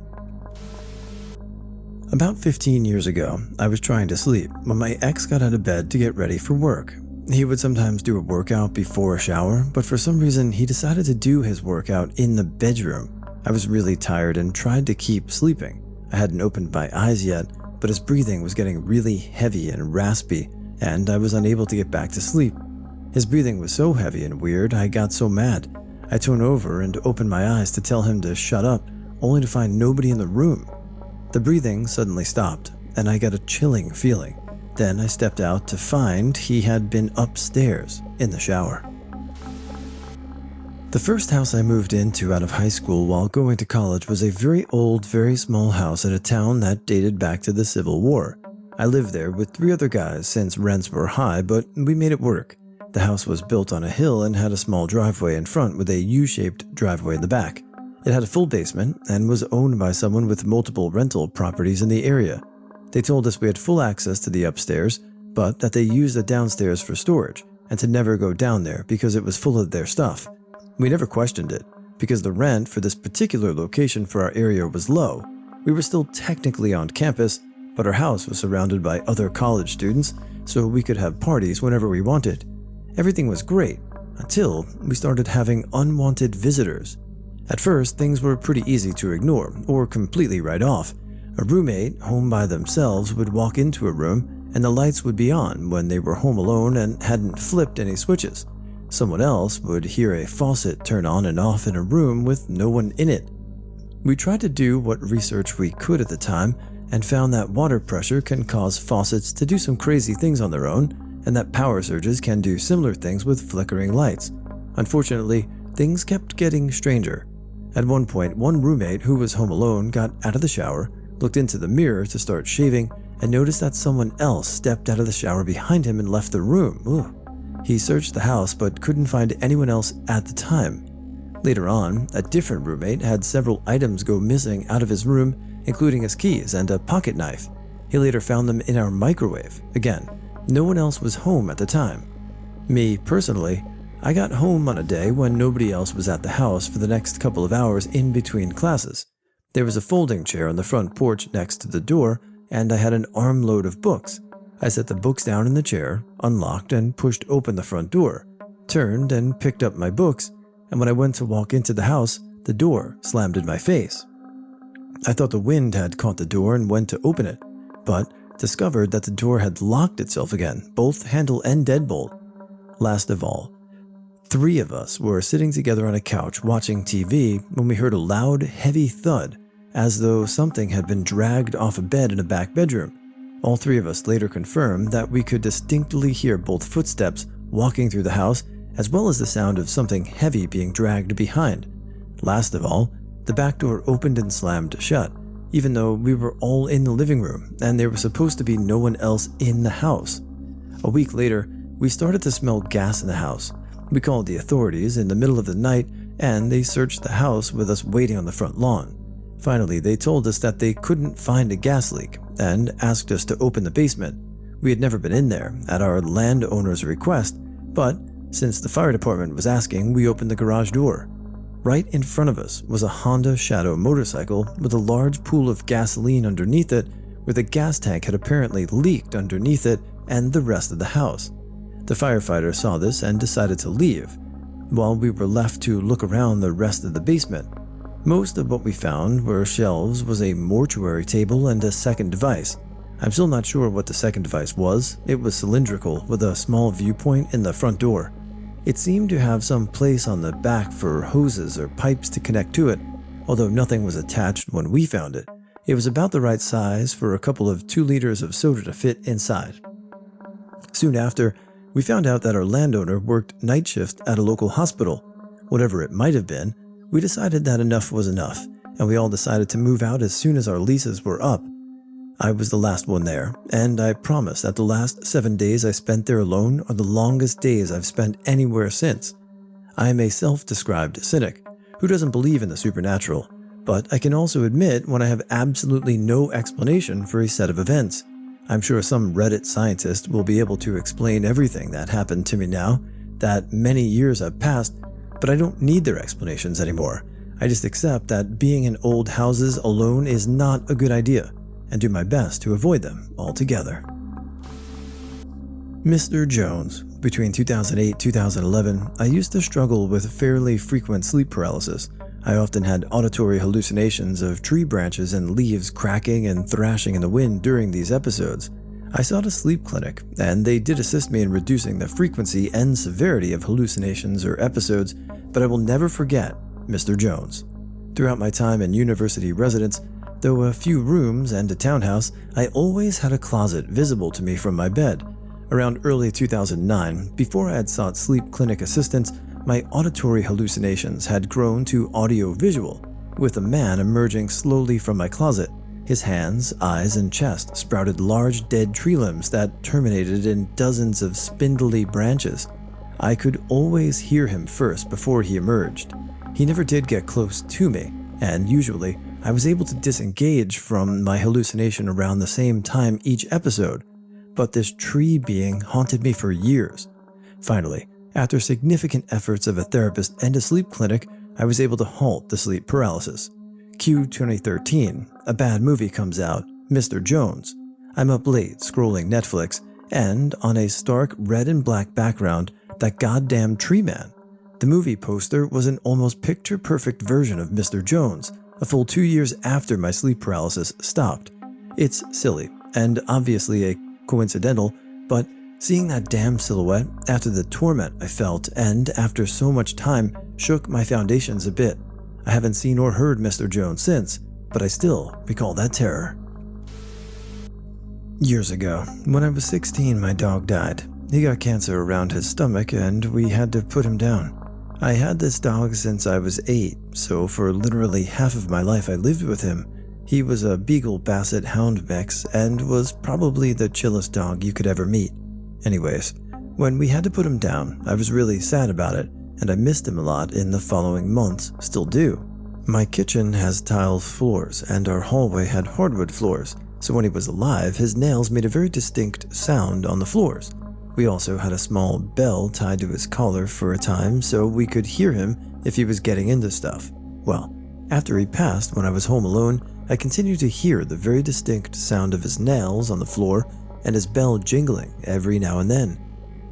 About 15 years ago, I was trying to sleep when my ex got out of bed to get ready for work. He would sometimes do a workout before a shower, but for some reason he decided to do his workout in the bedroom. I was really tired and tried to keep sleeping. I hadn't opened my eyes yet, but his breathing was getting really heavy and raspy, and I was unable to get back to sleep. His breathing was so heavy and weird, I got so mad. I turn over and open my eyes to tell him to shut up, only to find nobody in the room. The breathing suddenly stopped, and I got a chilling feeling. Then I stepped out to find he had been upstairs in the shower. The first house I moved into out of high school while going to college was a very old, very small house in a town that dated back to the Civil War. I lived there with 3 other guys since rents were high, but we made it work. The house was built on a hill and had a small driveway in front with a U-shaped driveway in the back. It had a full basement and was owned by someone with multiple rental properties in the area. They told us we had full access to the upstairs, but that they used the downstairs for storage and to never go down there because it was full of their stuff. We never questioned it, because the rent for this particular location for our area was low. We were still technically on campus, but our house was surrounded by other college students, so we could have parties whenever we wanted. Everything was great, until we started having unwanted visitors. At first, things were pretty easy to ignore, or completely write off. A roommate, home by themselves, would walk into a room, and the lights would be on when they were home alone and hadn't flipped any switches. Someone else would hear a faucet turn on and off in a room with no one in it. We tried to do what research we could at the time, and found that water pressure can cause faucets to do some crazy things on their own, and that power surges can do similar things with flickering lights. Unfortunately, things kept getting stranger. At one point, one roommate who was home alone got out of the shower, looked into the mirror to start shaving, and noticed that someone else stepped out of the shower behind him and left the room. Ooh. He searched the house but couldn't find anyone else at the time. Later on, a different roommate had several items go missing out of his room, including his keys and a pocket knife. He later found them in our microwave. Again, no one else was home at the time. Me, personally, I got home on a day when nobody else was at the house for the next couple of hours in between classes. There was a folding chair on the front porch next to the door, and I had an armload of books. I set the books down in the chair, unlocked and pushed open the front door, turned and picked up my books, and when I went to walk into the house, the door slammed in my face. I thought the wind had caught the door and went to open it, but discovered that the door had locked itself again, both handle and deadbolt. Last of all, 3 of us were sitting together on a couch watching TV when we heard a loud, heavy thud, as though something had been dragged off a bed in a back bedroom. All 3 of us later confirmed that we could distinctly hear both footsteps walking through the house, as well as the sound of something heavy being dragged behind. Last of all, the back door opened and slammed shut, even though we were all in the living room and there was supposed to be no one else in the house. A week later, we started to smell gas in the house. We called the authorities in the middle of the night, and they searched the house with us waiting on the front lawn. Finally, they told us that they couldn't find a gas leak and asked us to open the basement. We had never been in there at our landowner's request, but since the fire department was asking, we opened the garage door. Right in front of us was a Honda Shadow motorcycle with a large pool of gasoline underneath it, where the gas tank had apparently leaked underneath it and the rest of the house. The firefighter saw this and decided to leave, while we were left to look around the rest of the basement. Most of what we found were shelves, was a mortuary table, and a second device. I'm still not sure what the second device was. It was cylindrical with a small viewpoint in the front door. It seemed to have some place on the back for hoses or pipes to connect to it, although nothing was attached when we found it. It was about the right size for a couple of 2 liters of soda to fit inside. Soon after, we found out that our landowner worked night shift at a local hospital. Whatever it might have been, we decided that enough was enough, and we all decided to move out as soon as our leases were up. I was the last one there, and I promise that the last 7 days I spent there alone are the longest days I've spent anywhere since. I am a self-described cynic who doesn't believe in the supernatural, but I can also admit when I have absolutely no explanation for a set of events. I'm sure some Reddit scientist will be able to explain everything that happened to me now that many years have passed, but I don't need their explanations anymore. I just accept that being in old houses alone is not a good idea, and do my best to avoid them altogether. Mr. Jones. Between 2008 and 2011, I used to struggle with fairly frequent sleep paralysis. I often had auditory hallucinations of tree branches and leaves cracking and thrashing in the wind during these episodes. I sought a sleep clinic, and they did assist me in reducing the frequency and severity of hallucinations or episodes, but I will never forget Mr. Jones. Throughout my time in university residence, though a few rooms and a townhouse, I always had a closet visible to me from my bed. Around early 2009, before I had sought sleep clinic assistance, my auditory hallucinations had grown to audio-visual, with a man emerging slowly from my closet. His hands, eyes, and chest sprouted large dead tree limbs that terminated in dozens of spindly branches. I could always hear him first before he emerged. He never did get close to me, and usually I was able to disengage from my hallucination around the same time each episode, but this tree being haunted me for years. Finally, after significant efforts of a therapist and a sleep clinic, I was able to halt the sleep paralysis. Cue 2013, a bad movie comes out, Mr. Jones. I'm up late scrolling Netflix, and on a stark red and black background, that goddamn tree man. The movie poster was an almost picture-perfect version of Mr. Jones, a full 2 years after my sleep paralysis stopped. It's silly, and obviously a coincidental, but seeing that damn silhouette after the torment I felt and after so much time shook my foundations a bit. I haven't seen or heard Mr. Jones since, but I still recall that terror. Years ago, when I was 16, my dog died. He got cancer around his stomach and we had to put him down. I had this dog since I was 8, so for literally half of my life I lived with him. He was a Beagle Basset Hound mix and was probably the chillest dog you could ever meet. Anyways, when we had to put him down, I was really sad about it, and I missed him a lot in the following months, still do. My kitchen has tile floors and our hallway had hardwood floors, so when he was alive, his nails made a very distinct sound on the floors. We also had a small bell tied to his collar for a time so we could hear him if he was getting into stuff. Well, after he passed, when I was home alone, I continued to hear the very distinct sound of his nails on the floor and his bell jingling every now and then.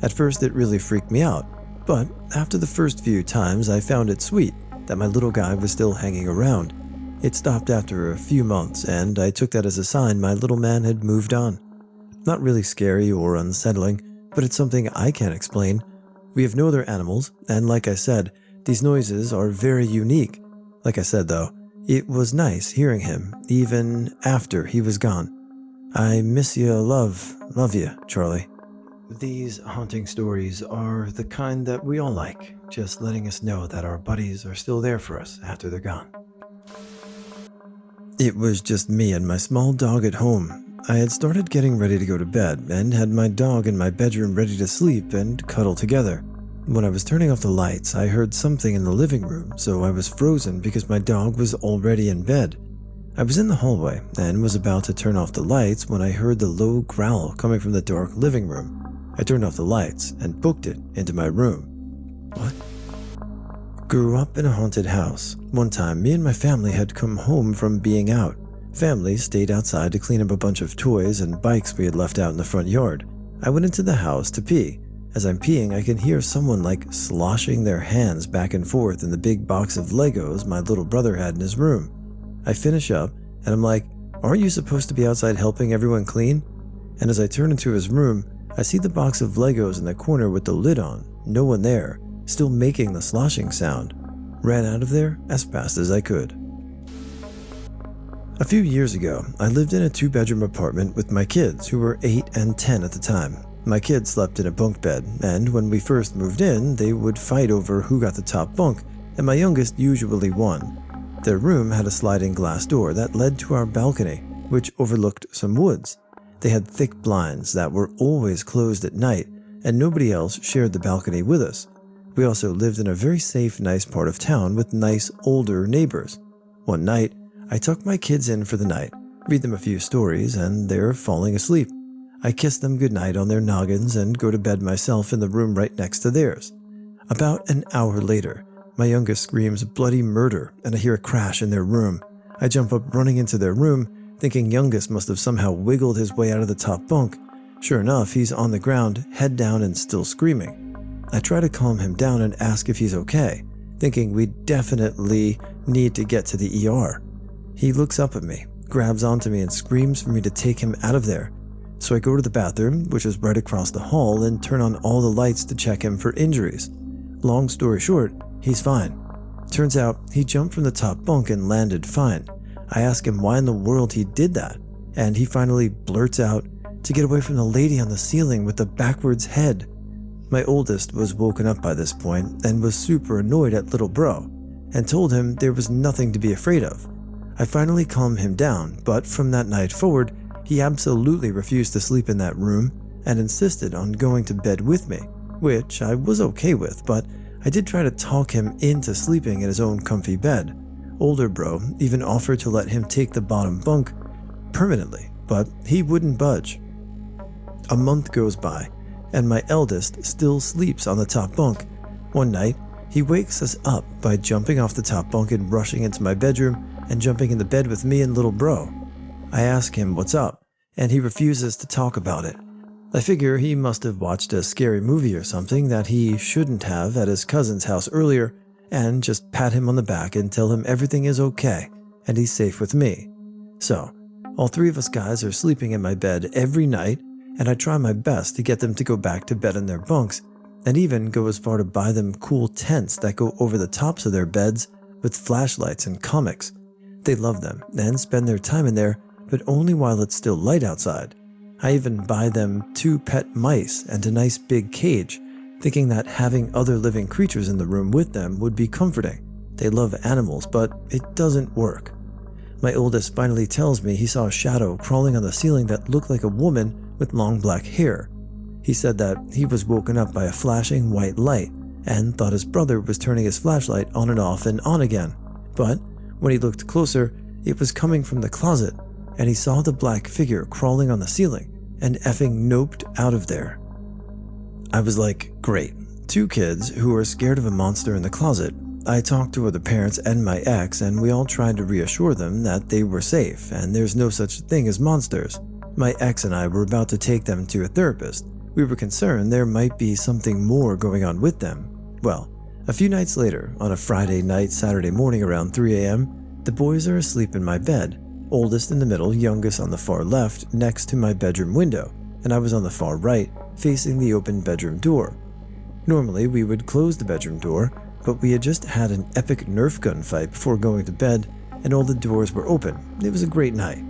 At first it really freaked me out, but after the first few times I found it sweet that my little guy was still hanging around. It stopped after a few months and I took that as a sign my little man had moved on. Not really scary or unsettling, but it's something I can't explain. We have no other animals, and like I said, these noises are very unique. Like I said though, it was nice hearing him, even after he was gone. I miss you, love you, Charlie. These haunting stories are the kind that we all like, just letting us know that our buddies are still there for us after they're gone. It was just me and my small dog at home. I had started getting ready to go to bed and had my dog in my bedroom ready to sleep and cuddle together. When I was turning off the lights, I heard something in the living room, so I was frozen because my dog was already in bed. I was in the hallway and was about to turn off the lights when I heard the low growl coming from the dark living room. I turned off the lights and booked it into my room. What? Grew up in a haunted house. One time, me and my family had come home from being out. Family stayed outside to clean up a bunch of toys and bikes we had left out in the front yard. I went into the house to pee. As I'm peeing, I can hear someone sloshing their hands back and forth in the big box of Legos my little brother had in his room. I finish up and I'm like, aren't you supposed to be outside helping everyone clean? And as I turn into his room, I see the box of Legos in the corner with the lid on, no one there, still making the sloshing sound. Ran out of there as fast as I could. A few years ago, I lived in a 2-bedroom apartment with my kids who were 8 and 10 at the time. My kids slept in a bunk bed, and when we first moved in, they would fight over who got the top bunk, and my youngest usually won. Their room had a sliding glass door that led to our balcony, which overlooked some woods. They had thick blinds that were always closed at night, and nobody else shared the balcony with us. We also lived in a very safe, nice part of town with nice, older neighbors. One night, I tucked my kids in for the night, read them a few stories, and they're falling asleep. I kiss them goodnight on their noggins and go to bed myself in the room right next to theirs. About an hour later, my youngest screams bloody murder and I hear a crash in their room. I jump up running into their room, thinking youngest must have somehow wiggled his way out of the top bunk. Sure enough, he's on the ground, head down and still screaming. I try to calm him down and ask if he's okay, thinking we definitely need to get to the ER. He looks up at me, grabs onto me and screams for me to take him out of there. So I go to the bathroom, which is right across the hall, and turn on all the lights to check him for injuries. Long story short, He's fine. Turns out he jumped from the top bunk and landed fine. I ask him why in the world he did that, and he finally blurts out, to get away from the lady on the ceiling with the backwards head. My oldest was woken up by this point and was super annoyed at little bro, and told him there was nothing to be afraid of. I finally calmed him down, but from that night forward, he absolutely refused to sleep in that room and insisted on going to bed with me, which I was okay with, but I did try to talk him into sleeping in his own comfy bed. Older bro even offered to let him take the bottom bunk permanently, but he wouldn't budge. A month goes by, and my eldest still sleeps on the top bunk. One night, he wakes us up by jumping off the top bunk and rushing into my bedroom and jumping in the bed with me and little bro. I ask him what's up, and he refuses to talk about it. I figure he must have watched a scary movie or something that he shouldn't have at his cousin's house earlier, and just pat him on the back and tell him everything is okay and he's safe with me. So, all three of us guys are sleeping in my bed every night, and I try my best to get them to go back to bed in their bunks, and even go as far to buy them cool tents that go over the tops of their beds with flashlights and comics. They love them and spend their time in there, but only while it's still light outside. I even buy them 2 pet mice and a nice big cage, thinking that having other living creatures in the room with them would be comforting. They love animals, but it doesn't work. My oldest finally tells me he saw a shadow crawling on the ceiling that looked like a woman with long black hair. He said that he was woken up by a flashing white light and thought his brother was turning his flashlight on and off and on again. But when he looked closer, it was coming from the closet, and he saw the black figure crawling on the ceiling and effing noped out of there. I was like, great, 2 kids who are scared of a monster in the closet. I talked to other parents and my ex, and we all tried to reassure them that they were safe and there's no such thing as monsters. My ex and I were about to take them to a therapist. We were concerned there might be something more going on with them. Well, a few nights later, on a Friday night, Saturday morning around 3 a.m., the boys are asleep in my bed, oldest in the middle, youngest on the far left, next to my bedroom window, and I was on the far right, facing the open bedroom door. Normally, we would close the bedroom door, but we had just had an epic Nerf gun fight before going to bed, and all the doors were open. It was a great night.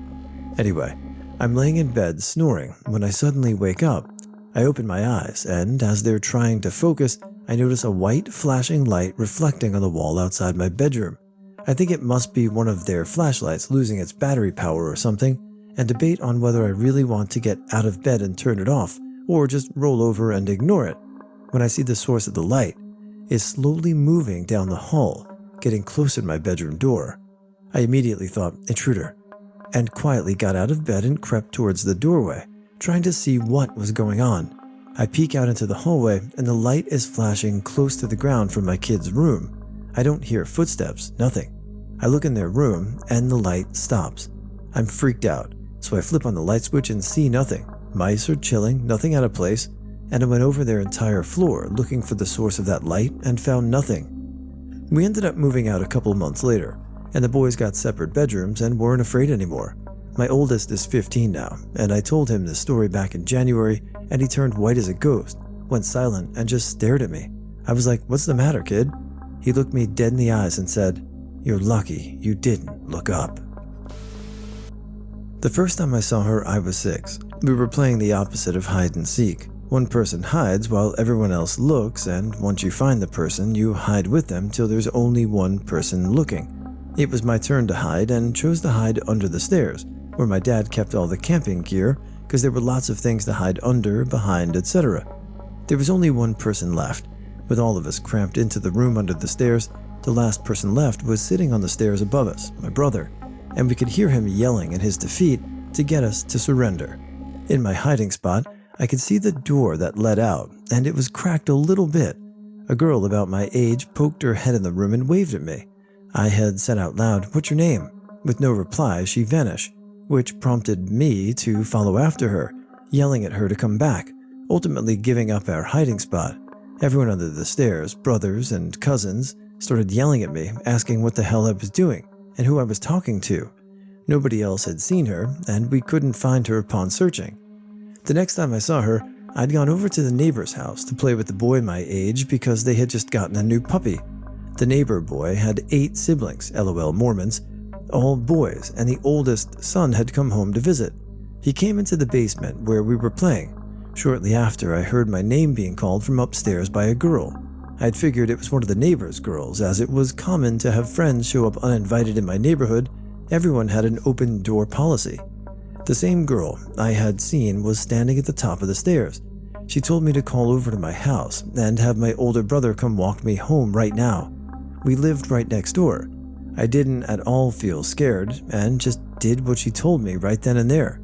Anyway, I'm laying in bed snoring when I suddenly wake up. I open my eyes, and as they're trying to focus, I notice a white flashing light reflecting on the wall outside my bedroom. I think it must be one of their flashlights losing its battery power or something, and debate on whether I really want to get out of bed and turn it off, or just roll over and ignore it. When I see the source of the light is slowly moving down the hall, getting closer to my bedroom door. I immediately thought, intruder, and quietly got out of bed and crept towards the doorway, trying to see what was going on. I peek out into the hallway, and the light is flashing close to the ground from my kid's room. I don't hear footsteps, nothing. I look in their room, and the light stops. I'm freaked out, so I flip on the light switch and see nothing. Mice are chilling, nothing out of place, and I went over their entire floor looking for the source of that light and found nothing. We ended up moving out a couple months later, and the boys got separate bedrooms and weren't afraid anymore. My oldest is 15 now, and I told him this story back in January, and he turned white as a ghost, went silent, and just stared at me. I was like, "What's the matter, kid?" He looked me dead in the eyes and said, "You're lucky you didn't look up." The first time I saw her, I was 6. We were playing the opposite of hide and seek. One person hides while everyone else looks, and once you find the person, you hide with them till there's only one person looking. It was my turn to hide, and chose to hide under the stairs, where my dad kept all the camping gear, because there were lots of things to hide under, behind, etc. There was only one person left. With all of us cramped into the room under the stairs, the last person left was sitting on the stairs above us, my brother, and we could hear him yelling in his defeat to get us to surrender. In my hiding spot, I could see the door that led out, and it was cracked a little bit. A girl about my age poked her head in the room and waved at me. I had said out loud, "What's your name?" With no reply, she vanished, which prompted me to follow after her, yelling at her to come back, ultimately giving up our hiding spot. Everyone under the stairs, brothers and cousins, started yelling at me, asking what the hell I was doing and who I was talking to. Nobody else had seen her, and we couldn't find her upon searching. The next time I saw her, I'd gone over to the neighbor's house to play with the boy my age because they had just gotten a new puppy. The neighbor boy had 8 siblings, LOL Mormons, all boys, and the oldest son had come home to visit. He came into the basement where we were playing. Shortly after, I heard my name being called from upstairs by a girl. I had figured it was one of the neighbor's girls, as it was common to have friends show up uninvited in my neighborhood. Everyone had an open door policy. The same girl I had seen was standing at the top of the stairs. She told me to call over to my house and have my older brother come walk me home right now. We lived right next door. I didn't at all feel scared and just did what she told me right then and there.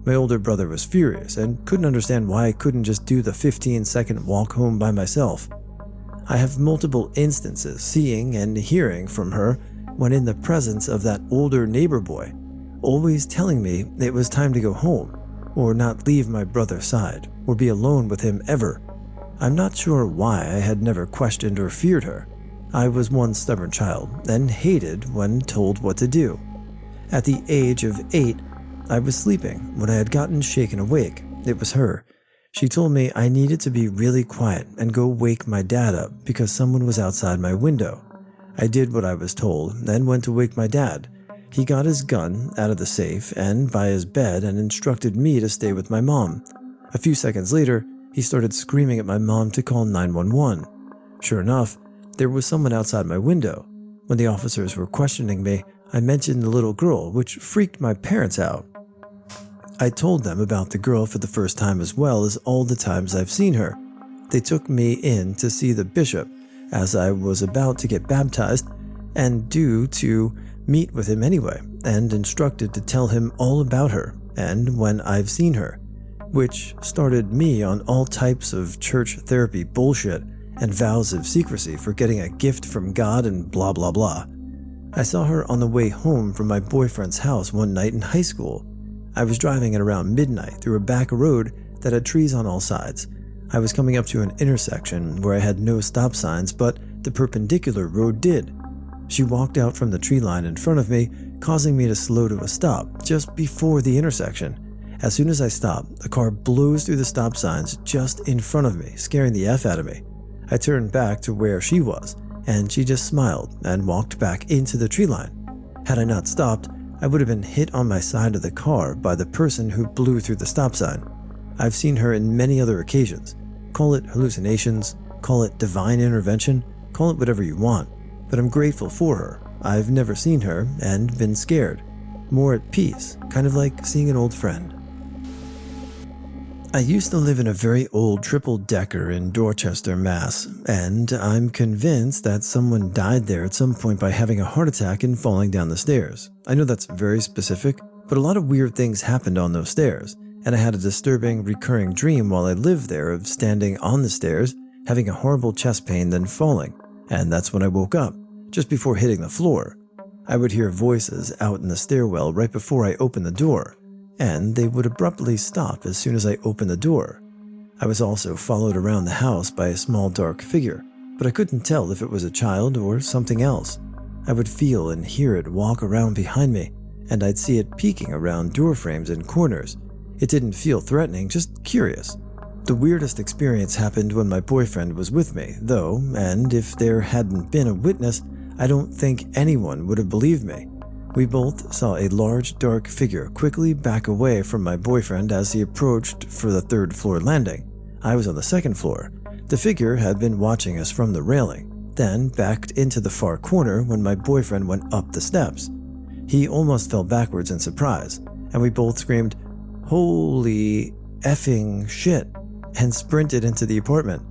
My older brother was furious and couldn't understand why I couldn't just do the 15-second walk home by myself. I have multiple instances seeing and hearing from her when in the presence of that older neighbor boy, always telling me it was time to go home or not leave my brother's side or be alone with him ever. I'm not sure why I had never questioned or feared her. I was one stubborn child and hated when told what to do. At the age of 8, I was sleeping when I had gotten shaken awake. It was her. She told me I needed to be really quiet and go wake my dad up because someone was outside my window. I did what I was told and went to wake my dad. He got his gun out of the safe and by his bed and instructed me to stay with my mom. A few seconds later, he started screaming at my mom to call 911. Sure enough, there was someone outside my window. When the officers were questioning me, I mentioned the little girl, which freaked my parents out. I told them about the girl for the first time as well as all the times I've seen her. They took me in to see the bishop as I was about to get baptized and due to meet with him anyway, and instructed to tell him all about her and when I've seen her, which started me on all types of church therapy bullshit and vows of secrecy for getting a gift from God and blah blah blah. I saw her on the way home from my boyfriend's house one night in high school. I was driving at around midnight through a back road that had trees on all sides. I was coming up to an intersection where I had no stop signs, but the perpendicular road did. She walked out from the tree line in front of me, causing me to slow to a stop just before the intersection. As soon as I stop, a car blows through the stop signs just in front of me, scaring the F out of me. I turned back to where she was, and she just smiled and walked back into the tree line. Had I not stopped, I would have been hit on my side of the car by the person who blew through the stop sign. I've seen her in many other occasions. Call it hallucinations, call it divine intervention, call it whatever you want, but I'm grateful for her. I've never seen her and been scared. More at peace, kind of like seeing an old friend. I used to live in a very old triple-decker in Dorchester, Mass, and I'm convinced that someone died there at some point by having a heart attack and falling down the stairs. I know that's very specific, but a lot of weird things happened on those stairs, and I had a disturbing, recurring dream while I lived there of standing on the stairs, having a horrible chest pain, then falling, and that's when I woke up, just before hitting the floor. I would hear voices out in the stairwell right before I opened the door, and they would abruptly stop as soon as I opened the door. I was also followed around the house by a small dark figure, but I couldn't tell if it was a child or something else. I would feel and hear it walk around behind me, and I'd see it peeking around door frames and corners. It didn't feel threatening, just curious. The weirdest experience happened when my boyfriend was with me, though, and if there hadn't been a witness, I don't think anyone would have believed me. We both saw a large, dark figure quickly back away from my boyfriend as he approached for the 3rd floor landing. I was on the 2nd floor. The figure had been watching us from the railing, then backed into the far corner when my boyfriend went up the steps. He almost fell backwards in surprise, and we both screamed, "Holy effing shit," and sprinted into the apartment.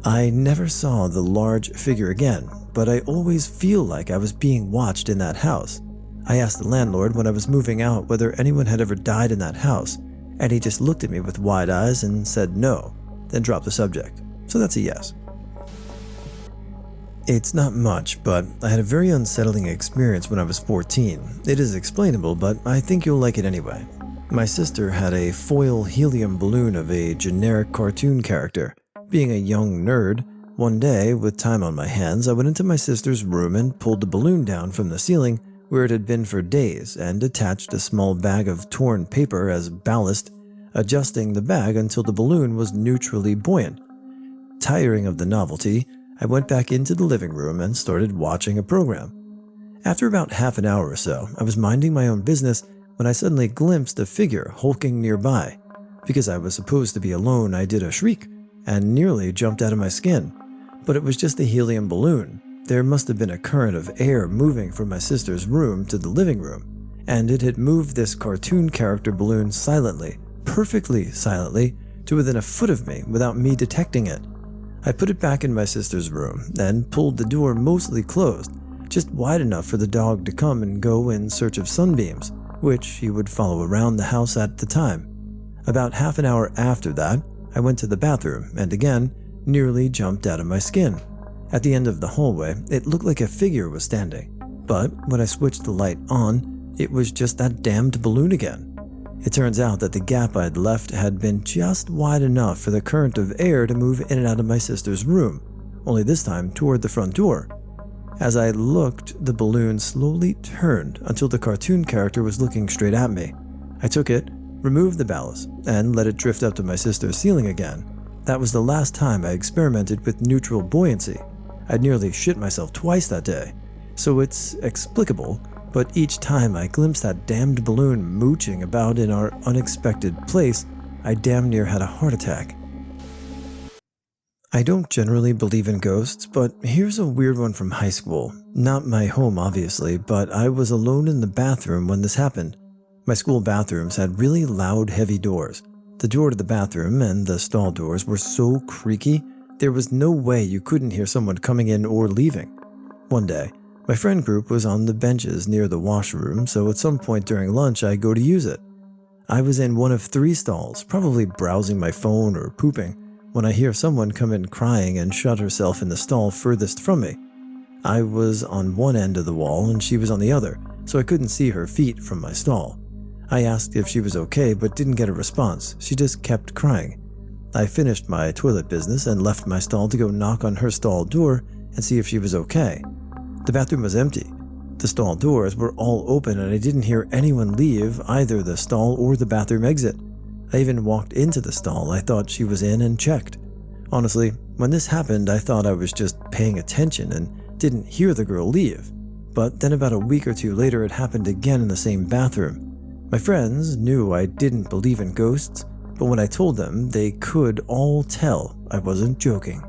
I never saw the large figure again, but I always feel like I was being watched in that house. I asked the landlord when I was moving out whether anyone had ever died in that house, and he just looked at me with wide eyes and said no, then dropped the subject. So that's a yes. It's not much, but I had a very unsettling experience when I was 14. It is explainable, but I think you'll like it anyway. My sister had a foil helium balloon of a generic cartoon character. Being a young nerd, one day, with time on my hands, I went into my sister's room and pulled the balloon down from the ceiling where it had been for days and attached a small bag of torn paper as ballast, adjusting the bag until the balloon was neutrally buoyant. Tiring of the novelty, I went back into the living room and started watching a program. After about half an hour or so, I was minding my own business when I suddenly glimpsed a figure hulking nearby. Because I was supposed to be alone, I did a shriek and nearly jumped out of my skin. But it was just a helium balloon. There must have been a current of air moving from my sister's room to the living room, and it had moved this cartoon character balloon silently, perfectly silently, to within a foot of me without me detecting it. I put it back in my sister's room and pulled the door mostly closed, just wide enough for the dog to come and go in search of sunbeams, which he would follow around the house at the time. About half an hour after that, I went to the bathroom and again nearly jumped out of my skin. At the end of the hallway, it looked like a figure was standing, but when I switched the light on, it was just that damned balloon again. It turns out that the gap I'd left had been just wide enough for the current of air to move in and out of my sister's room, only this time toward the front door. As I looked, the balloon slowly turned until the cartoon character was looking straight at me. I took it, removed the ballast, and let it drift up to my sister's ceiling again. That was the last time I experimented with neutral buoyancy. I'd nearly shit myself twice that day, so it's explicable, but each time I glimpsed that damned balloon mooching about in our unexpected place, I damn near had a heart attack. I don't generally believe in ghosts, but here's a weird one from high school. Not my home, obviously, but I was alone in the bathroom when this happened. My school bathrooms had really loud, heavy doors. The door to the bathroom and the stall doors were so creaky, there was no way you couldn't hear someone coming in or leaving. One day, my friend group was on the benches near the washroom, so at some point during lunch I go to use it. I was in one of 3 stalls, probably browsing my phone or pooping, when I hear someone come in crying and shut herself in the stall furthest from me. I was on one end of the wall and she was on the other, so I couldn't see her feet from my stall. I asked if she was okay but didn't get a response. She just kept crying. I finished my toilet business and left my stall to go knock on her stall door and see if she was okay. The bathroom was empty. The stall doors were all open and I didn't hear anyone leave either the stall or the bathroom exit. I even walked into the stall I thought she was in and checked. Honestly, when this happened, I thought I was just paying attention and didn't hear the girl leave. But then about a week or 2 later, it happened again in the same bathroom. My friends knew I didn't believe in ghosts, but when I told them, they could all tell I wasn't joking.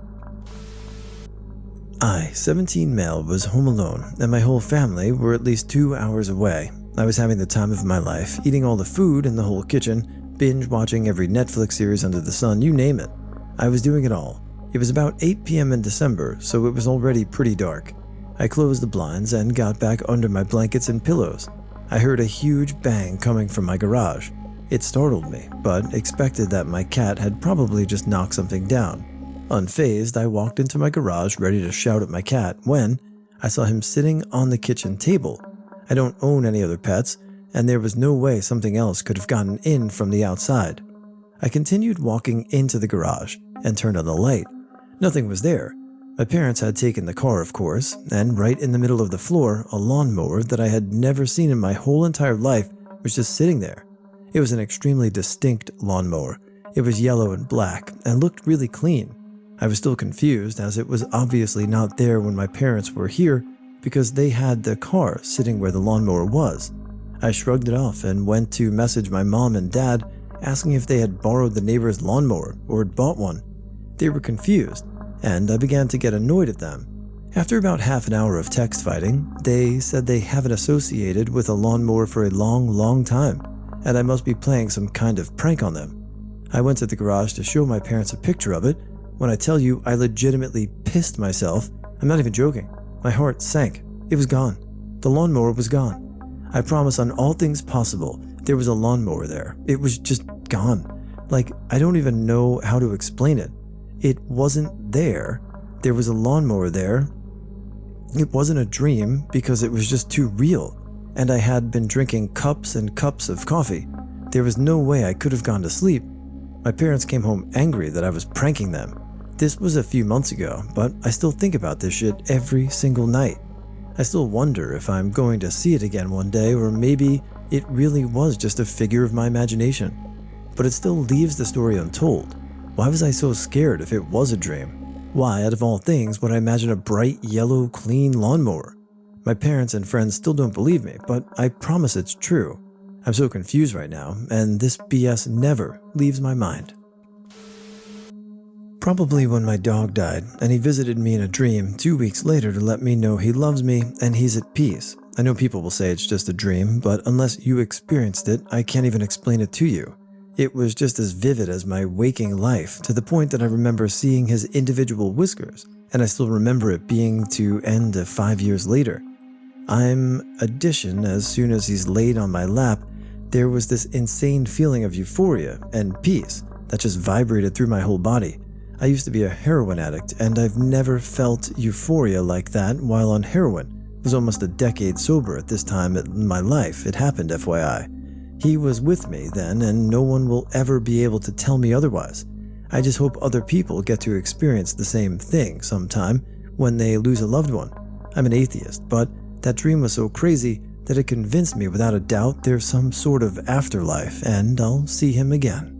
I, 17 male, was home alone, and my whole family were at least 2 hours away. I was having the time of my life, eating all the food in the whole kitchen, binge watching every Netflix series under the sun, you name it. I was doing it all. It was about 8 p.m. in December, so it was already pretty dark. I closed the blinds and got back under my blankets and pillows. I heard a huge bang coming from my garage. It startled me, but expected that my cat had probably just knocked something down. Unfazed, I walked into my garage ready to shout at my cat when I saw him sitting on the kitchen table. I don't own any other pets, and there was no way something else could have gotten in from the outside. I continued walking into the garage and turned on the light. Nothing was there. My parents had taken the car, of course, and right in the middle of the floor, a lawnmower that I had never seen in my whole entire life was just sitting there. It was an extremely distinct lawnmower. It was yellow and black and looked really clean. I was still confused as it was obviously not there when my parents were here because they had the car sitting where the lawnmower was. I shrugged it off and went to message my mom and dad asking if they had borrowed the neighbor's lawnmower or had bought one. They were confused, and I began to get annoyed at them. After about half an hour of text fighting, they said they haven't associated with a lawnmower for a long time, and I must be playing some kind of prank on them. I went to the garage to show my parents a picture of it. When I tell you I legitimately pissed myself, I'm not even joking. My heart sank. It was gone. The lawnmower was gone. I promise on all things possible, there was a lawnmower there. It was just gone. Like, I don't even know how to explain it. It wasn't there. There was a lawnmower there. It wasn't a dream because it was just too real. And I had been drinking cups and cups of coffee. There was no way I could have gone to sleep. My parents came home angry that I was pranking them. This was a few months ago, but I still think about this shit every single night. I still wonder if I'm going to see it again one day, or maybe it really was just a figure of my imagination. But it still leaves the story untold. Why was I so scared if it was a dream? Why, out of all things, would I imagine a bright, yellow, clean lawnmower? My parents and friends still don't believe me, but I promise it's true. I'm so confused right now, and this BS never leaves my mind. Probably when my dog died, and he visited me in a dream 2 weeks later to let me know he loves me and he's at peace. I know people will say it's just a dream, but unless you experienced it, I can't even explain it to you. It was just as vivid as my waking life, to the point that I remember seeing his individual whiskers, and I still remember it being to end 5 years later. As soon as he's laid on my lap, there was this insane feeling of euphoria and peace that just vibrated through my whole body. I used to be a heroin addict, and I've never felt euphoria like that while on heroin. I was almost a decade sober at this time in my life. It happened, FYI. He was with me then, and no one will ever be able to tell me otherwise. I just hope other people get to experience the same thing sometime when they lose a loved one. I'm an atheist, but that dream was so crazy that it convinced me without a doubt there's some sort of afterlife, and I'll see him again.